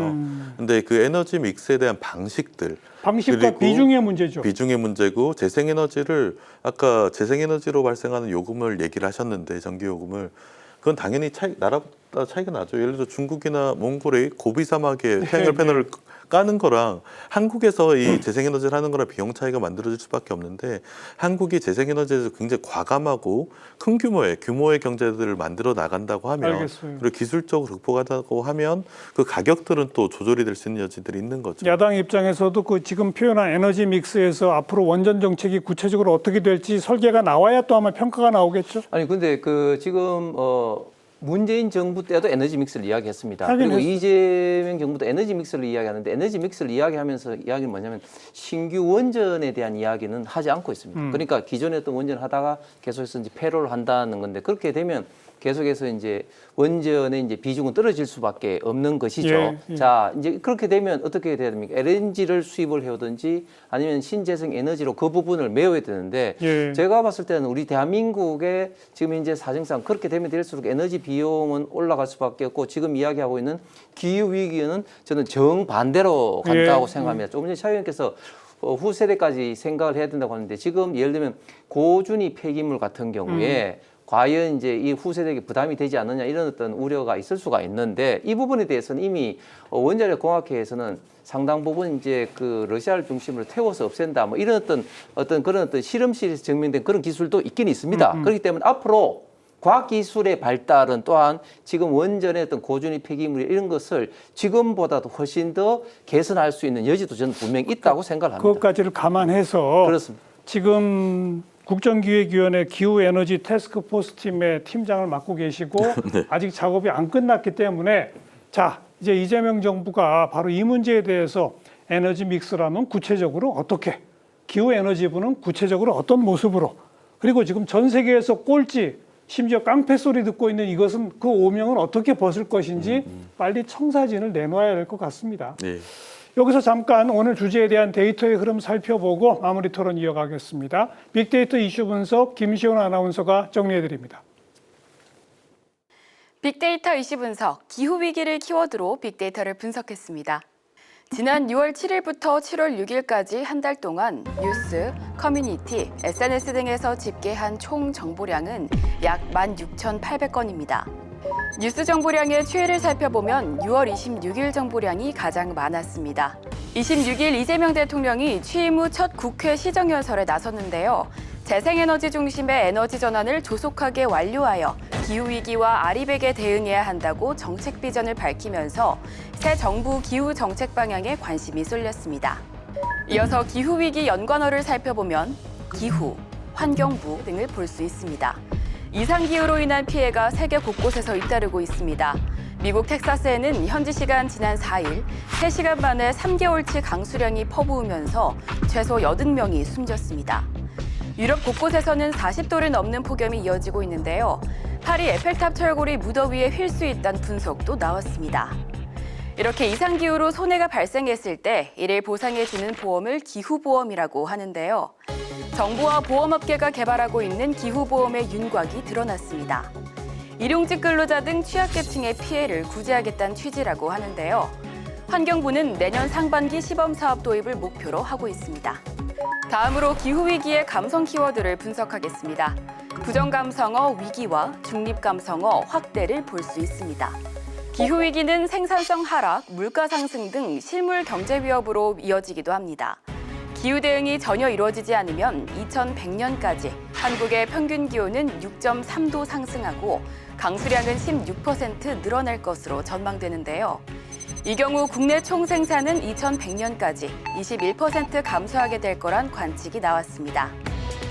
근데 그 에너지 믹스에 대한 방식들, 방식과 그리고 비중의 문제죠. 비중의 문제고 재생에너지를 아까 재생에너지로 발생하는 요금을 얘기를 하셨는데 전기요금을 그건 당연히 나라마다 차이가 나죠. 예를 들어 중국이나 몽골의 고비 사막에 태양열 패널을 까는 거랑 한국에서 이 재생에너지를 하는 거랑 비용 차이가 만들어질 수밖에 없는데 한국이 재생에너지에서 굉장히 과감하고 큰 규모의 경제들을 만들어 나간다고 하면 알겠어요. 그리고 기술적으로 극복하다고 하면 그 가격들은 또 조절이 될 수 있는 여지들이 있는 거죠. 야당 입장에서도 그 지금 표현한 에너지 믹스에서 앞으로 원전 정책이 구체적으로 어떻게 될지 설계가 나와야 또 아마 평가가 나오겠죠. 아니 근데 지금 문재인 정부 때도 에너지 믹스를 이야기했습니다. 하긴 그리고 했어요. 이재명 정부도 에너지 믹스를 이야기하는데 에너지 믹스를 이야기하면서 이야기는 뭐냐면 신규 원전에 대한 이야기는 하지 않고 있습니다. 그러니까 기존에 어떤 원전을 하다가 계속해서 이제 폐로를 한다는 건데 그렇게 되면 계속해서 이제 원전의 이제 비중은 떨어질 수밖에 없는 것이죠. 예. 자, 이제 그렇게 되면 어떻게 돼야 됩니까? LNG를 수입을 해오든지 아니면 신재생 에너지로 그 부분을 메워야 되는데 예. 제가 봤을 때는 우리 대한민국의 지금 이제 사정상 그렇게 되면 될수록 에너지 비용은 올라갈 수밖에 없고 지금 이야기하고 있는 기후 위기는 저는 정반대로 간다고 예. 생각합니다. 조금 전에 차 의원께서 후세대까지 생각을 해야 된다고 하는데 지금 예를 들면 고준위 폐기물 같은 경우에 과연 이제 이 후세대에게 부담이 되지 않느냐 이런 어떤 우려가 있을 수가 있는데 이 부분에 대해서는 이미 원자력 공학회에서는 상당 부분 이제 그 러시아를 중심으로 태워서 없앤다 뭐 이런 어떤 그런 실험실에서 증명된 그런 기술도 있긴 있습니다. 그렇기 때문에 앞으로 과학기술의 발달은 또한 지금 원전의 어떤 고준위 폐기물 이런 것을 지금보다도 훨씬 더 개선할 수 있는 여지도 저는 분명히 있다고 생각을 합니다. 그것까지를 감안해서 그렇습니다. 지금 국정기획위원회 기후에너지 태스크포스 팀의 팀장을 맡고 계시고 아직 작업이 안 끝났기 때문에 자 이제 이재명 정부가 바로 이 문제에 대해서 에너지 믹스라면 구체적으로 어떻게 기후에너지부는 구체적으로 어떤 모습으로 그리고 지금 전 세계에서 꼴찌 심지어 깡패 소리 듣고 있는 이것은 그 오명을 어떻게 벗을 것인지 빨리 청사진을 내놓아야 될 것 같습니다. 네. 여기서 잠깐 오늘 주제에 대한 데이터의 흐름 살펴보고 마무리 토론 이어가겠습니다. 빅데이터 이슈 분석 김시원 아나운서가 정리해드립니다. 빅데이터 이슈 분석, 기후위기를 키워드로 빅데이터를 분석했습니다. 지난 6월 7일부터 7월 6일까지 한 달 동안 뉴스, 커뮤니티, SNS 등에서 집계한 총 정보량은 약 16,800건입니다. 뉴스 정보량의 추이를 살펴보면 6월 26일 정보량이 가장 많았습니다. 26일 이재명 대통령이 취임 후 첫 국회 시정연설에 나섰는데요. 재생에너지 중심의 에너지 전환을 조속하게 완료하여 기후위기와 아리백에 대응해야 한다고 정책 비전을 밝히면서 새 정부 기후 정책 방향에 관심이 쏠렸습니다. 이어서 기후위기 연관어를 살펴보면 기후, 환경부 등을 볼 수 있습니다. 이상기후로 인한 피해가 세계 곳곳에서 잇따르고 있습니다. 미국 텍사스에는 현지 시간 지난 4일 3시간 만에 3개월치 강수량이 퍼부으면서 최소 80명이 숨졌습니다. 유럽 곳곳에서는 40도를 넘는 폭염이 이어지고 있는데요. 파리 에펠탑 철골이 무더위에 휠 수 있다는 분석도 나왔습니다. 이렇게 이상기후로 손해가 발생했을 때 이를 보상해주는 보험을 기후보험이라고 하는데요. 정부와 보험업계가 개발하고 있는 기후보험의 윤곽이 드러났습니다. 일용직 근로자 등 취약계층의 피해를 구제하겠다는 취지라고 하는데요. 환경부는 내년 상반기 시범사업 도입을 목표로 하고 있습니다. 다음으로 기후위기의 감성 키워드를 분석하겠습니다. 부정감성어 위기와 중립감성어 확대를 볼 수 있습니다. 기후위기는 생산성 하락, 물가 상승 등 실물 경제 위협으로 이어지기도 합니다. 기후 대응이 전혀 이루어지지 않으면 2100년까지 한국의 평균 기온은 6.3도 상승하고 강수량은 16% 늘어날 것으로 전망되는데요. 이 경우 국내 총생산은 2100년까지 21% 감소하게 될 거란 관측이 나왔습니다.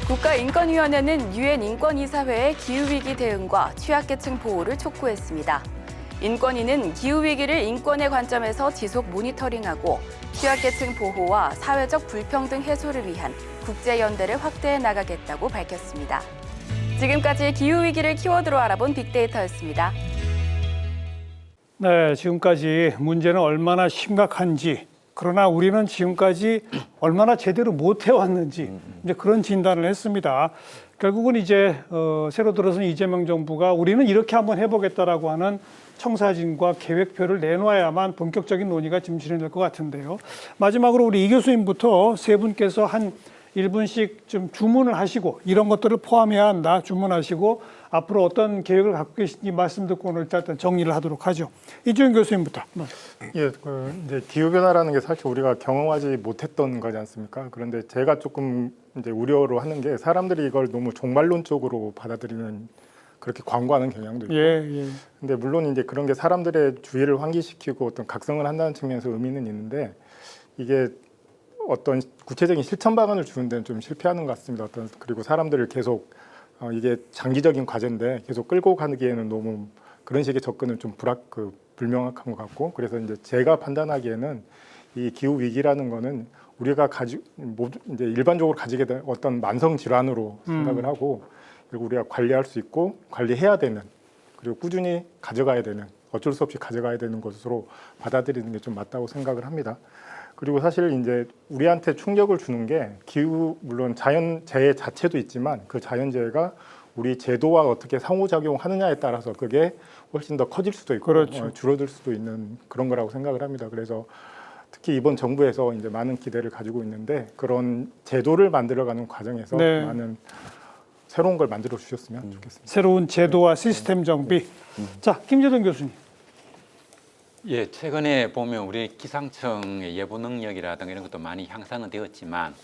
국가인권위원회는 유엔 인권이사회의 기후위기 대응과 취약계층 보호를 촉구했습니다. 인권위는 기후위기를 인권의 관점에서 지속 모니터링하고 취약계층 보호와 사회적 불평등 해소를 위한 국제연대를 확대해 나가겠다고 밝혔습니다. 지금까지 기후위기를 키워드로 알아본 빅데이터였습니다. 네, 지금까지 문제는 얼마나 심각한지 그러나 우리는 지금까지 얼마나 제대로 못 해왔는지 이제 그런 진단을 했습니다. 결국은 이제 새로 들어선 이재명 정부가 우리는 이렇게 한번 해보겠다라고 하는 청사진과 계획표를 내놓아야만 본격적인 논의가 좀 진행될 것 같은데요. 마지막으로 우리 이 교수님부터 세 분께서 한 1분씩 좀 주문을 하시고 이런 것들을 포함해야 한다 주문하시고 앞으로 어떤 계획을 갖고 계신지 말씀 듣고 오늘 일단 정리를 하도록 하죠. 이주영 교수님부터. 예, 이제 기후 변화라는 게 사실 우리가 경험하지 못했던 거지 않습니까? 그런데 제가 조금 이제 우려로 하는 게 사람들이 이걸 너무 종말론적으로 받아들이는 그렇게 광고하는 경향도 있고. 예. 근데 물론 이제 그런 게 사람들의 주의를 환기시키고 어떤 각성을 한다는 측면에서 의미는 있는데 이게 어떤 구체적인 실천 방안을 주는 데는 좀 실패하는 것 같습니다. 그리고 사람들을 계속 이게 장기적인 과제인데 계속 끌고 가기에는 너무 그런 식의 접근은 좀 불명확한 것 같고 그래서 이제 제가 판단하기에는 이 기후 위기라는 거는 우리가 이제 일반적으로 가지게 된 어떤 만성 질환으로 생각을 하고 그리고 우리가 관리할 수 있고 관리해야 되는 그리고 꾸준히 가져가야 되는 어쩔 수 없이 가져가야 되는 것으로 받아들이는 게 좀 맞다고 생각을 합니다. 그리고 사실 이제 우리한테 충격을 주는 게 기후 물론 자연재해 자체도 있지만 그 자연재해가 우리 제도와 어떻게 상호작용하느냐에 따라서 그게 훨씬 더 커질 수도 있고 그렇죠. 줄어들 수도 있는 그런 거라고 생각을 합니다. 그래서 특히 이번 정부에서 이제 많은 기대를 가지고 있는데 그런 제도를 만들어가는 과정에서 네. 많은 새로운 걸 만들어 주셨으면 좋겠습니다. 새로운 제도와 시스템 정비. 자, 김재동 교수님. 예, 최근에 보면 우리 기상청의 예보 능력이라든가 이런 것도 많이 향상은 되었지만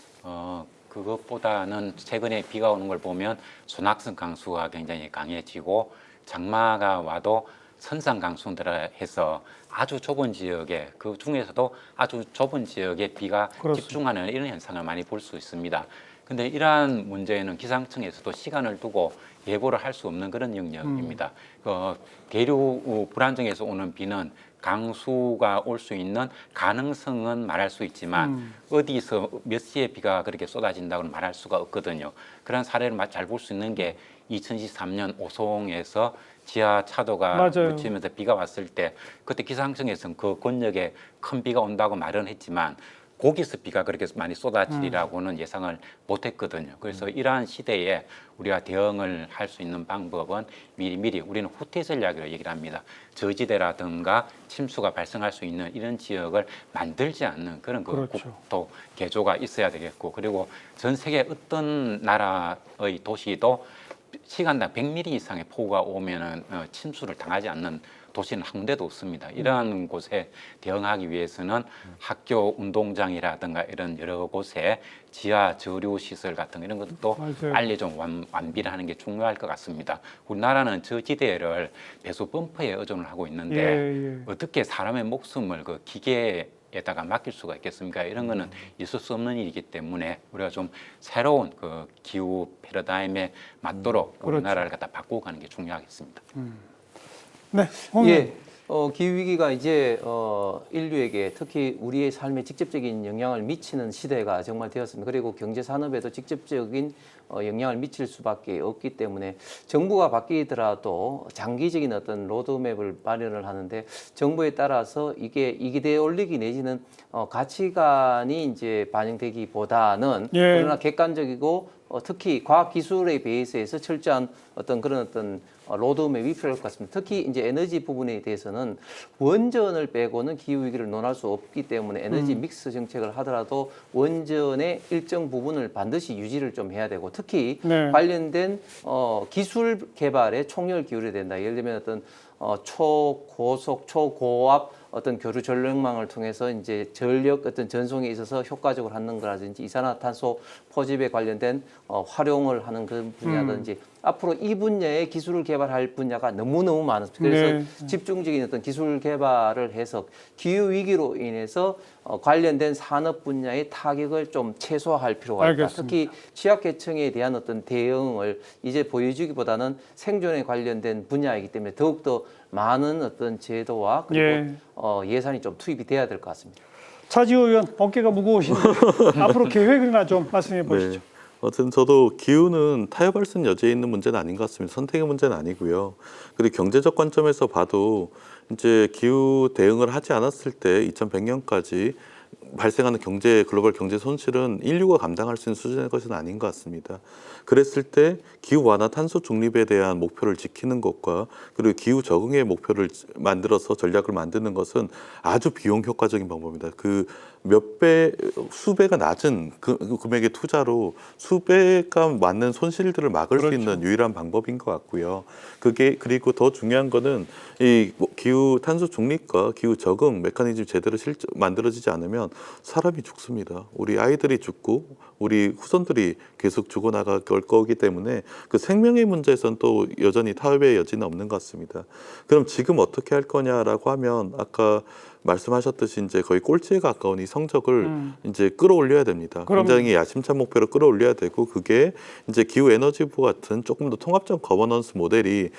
그것보다는 최근에 비가 오는 걸 보면 소낙성 강수가 굉장히 강해지고 장마가 와도 선상 강수들을 해서 아주 좁은 지역에 그 중에서도 아주 좁은 지역에 비가 그렇습니다. 집중하는 이런 현상을 많이 볼 수 있습니다. 근데 이러한 문제는 기상청에서도 시간을 두고 예보를 할 수 없는 그런 영역입니다. 대륙 불안정에서 오는 비는 강수가 올 수 있는 가능성은 말할 수 있지만 어디서 몇 시에 비가 그렇게 쏟아진다고는 말할 수가 없거든요. 그런 사례를 잘 볼 수 있는 게 2023년 오송에서 지하 차도가 맞아요. 묻히면서 비가 왔을 때 그때 기상청에서는 그 권역에 큰 비가 온다고 말은 했지만 거기서 비가 그렇게 많이 쏟아지리라고는 예상을 못했거든요. 그래서 이러한 시대에 우리가 대응을 할 수 있는 방법은 미리미리 우리는 후퇴 전략이라고 얘기를 합니다. 저지대라든가 침수가 발생할 수 있는 이런 지역을 만들지 않는 그런 그 그렇죠. 국토 개조가 있어야 되겠고, 그리고 전 세계 어떤 나라의 도시도 시간당 100mm 이상의 폭우가 오면은 침수를 당하지 않는 도시는 한 군데도 없습니다. 이러한 곳에 대응하기 위해서는 학교 운동장이라든가 이런 여러 곳에 지하 저류 시설 같은 이런 것도 맞아요. 빨리 좀 완비를 하는 게 중요할 것 같습니다. 우리나라는 저지대를 배수 펌프에 의존을 하고 있는데 예. 어떻게 사람의 목숨을 그 기계에다가 맡길 수가 있겠습니까? 이런 거는 있을 수 없는 일이기 때문에 우리가 좀 새로운 그 기후 패러다임에 맞도록 그렇죠. 우리나라를 갖다 바꾸고 가는 게 중요하겠습니다. 네, 홍 의원. 예, 기후 위기가 이제 인류에게 특히 우리의 삶에 직접적인 영향을 미치는 시대가 정말 되었습니다. 그리고 경제 산업에도 직접적인 영향을 미칠 수밖에 없기 때문에 정부가 바뀌더라도 장기적인 어떤 로드맵을 마련을 하는데 정부에 따라서 이게 이기대 올리기 내지는 가치관이 이제 반영되기보다는 예. 그러나 객관적이고 특히 과학 기술의 베이스에서 철저한 어떤 그런 어떤 로드맵이 필요할 것 같습니다. 특히 이제 에너지 부분에 대해서는 원전을 빼고는 기후 위기를 논할 수 없기 때문에 에너지 믹스 정책을 하더라도 원전의 일정 부분을 반드시 유지를 좀 해야 되고 특히 네. 관련된 기술 개발에 총력을 기울여야 된다. 예를 들면 어떤 초고속, 초고압 어떤 교류 전력망을 통해서 이제 전력 어떤 전송에 있어서 효과적으로 하는 거라든지 이산화탄소 포집에 관련된 활용을 하는 그 분야든지 앞으로 이 분야의 기술을 개발할 분야가 너무너무 많습니다. 그래서 네. 집중적인 어떤 기술 개발을 해서 기후 위기로 인해서 관련된 산업 분야의 타격을 좀 최소화할 필요가 있다. 알겠습니다. 특히 취약계층에 대한 어떤 대응을 이제 보여주기보다는 생존에 관련된 분야이기 때문에 더욱더 많은 어떤 제도와 그리고 예. 예산이 좀 투입이 돼야 될 것 같습니다. 차지호 의원 어깨가 무거우신데 앞으로 계획이나 좀 말씀해 보시죠. 네. 어쨌든 저도 기후는 타협할 수 있는 여지에 있는 문제는 아닌 것 같습니다. 선택의 문제는 아니고요. 그리고 경제적 관점에서 봐도 이제 기후 대응을 하지 않았을 때 2100년까지 발생하는 글로벌 경제 손실은 인류가 감당할 수 있는 수준의 것은 아닌 것 같습니다. 그랬을 때 기후 완화 탄소 중립에 대한 목표를 지키는 것과 그리고 기후 적응의 목표를 만들어서 전략을 만드는 것은 아주 비용 효과적인 방법입니다. 그 몇 배, 수배가 낮은 금액의 투자로 수배가 맞는 손실들을 막을 그렇죠. 수 있는 유일한 방법인 것 같고요. 그리고 더 중요한 거는 이 기후 탄소 중립과 기후 적응 메커니즘이 제대로 만들어지지 않으면 사람이 죽습니다. 우리 아이들이 죽고 우리 후손들이 계속 죽어나갈 거기 때문에 그 생명의 문제에서는 또 여전히 타협의 여지는 없는 것 같습니다. 그럼 지금 어떻게 할 거냐라고 하면 아까 말씀하셨듯이 이제 거의 꼴찌에 가까운 이 성적을 이제 끌어올려야 됩니다. 그럼요. 굉장히 야심찬 목표로 끌어올려야 되고 그게 이제 기후 에너지부 같은 조금 더 통합적 거버넌스 모델이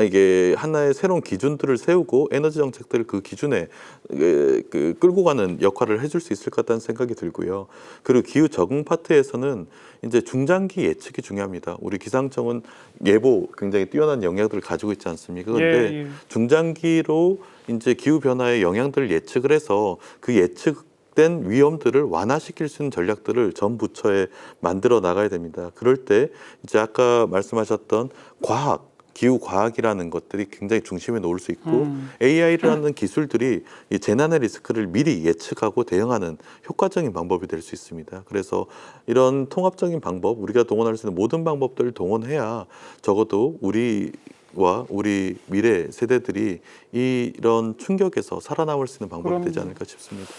이게 하나의 새로운 기준들을 세우고 에너지 정책들을 그 기준에 끌고 가는 역할을 해줄 수 있을 것 같다는 생각이 들고요. 그리고 기후 적응 파트에서는 이제 중장기 예측이 중요합니다. 우리 기상청은 예보 굉장히 뛰어난 영역들을 가지고 있지 않습니까? 그런데 예. 중장기로 이제 기후 변화의 영향들을 예측을 해서 그 예측된 위험들을 완화시킬 수 있는 전략들을 전 부처에 만들어 나가야 됩니다. 그럴 때 이제 아까 말씀하셨던 기후 과학이라는 것들이 굉장히 중심에 놓을 수 있고 AI라는 기술들이 이 재난의 리스크를 미리 예측하고 대응하는 효과적인 방법이 될 수 있습니다. 그래서 이런 통합적인 방법, 우리가 동원할 수 있는 모든 방법들을 동원해야 적어도 우리와 우리 미래 세대들이 이런 충격에서 살아남을 수 있는 방법이 되지 않을까 싶습니다.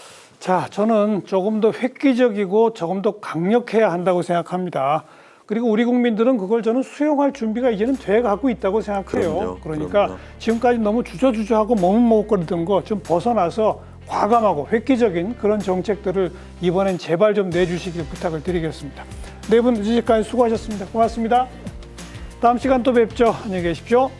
자, 저는 조금 더 획기적이고 조금 더 강력해야 한다고 생각합니다. 그리고 우리 국민들은 그걸 저는 수용할 준비가 이제는 돼 가고 있다고 생각해요. 그럼요, 그러니까 그럼요. 지금까지 너무 주저주저하고 머뭇머뭇거리던 거 좀 벗어나서 과감하고 획기적인 그런 정책들을 이번엔 제발 좀 내주시길 부탁을 드리겠습니다. 네 분 이제까지 수고하셨습니다. 고맙습니다. 다음 시간 또 뵙죠. 안녕히 계십시오.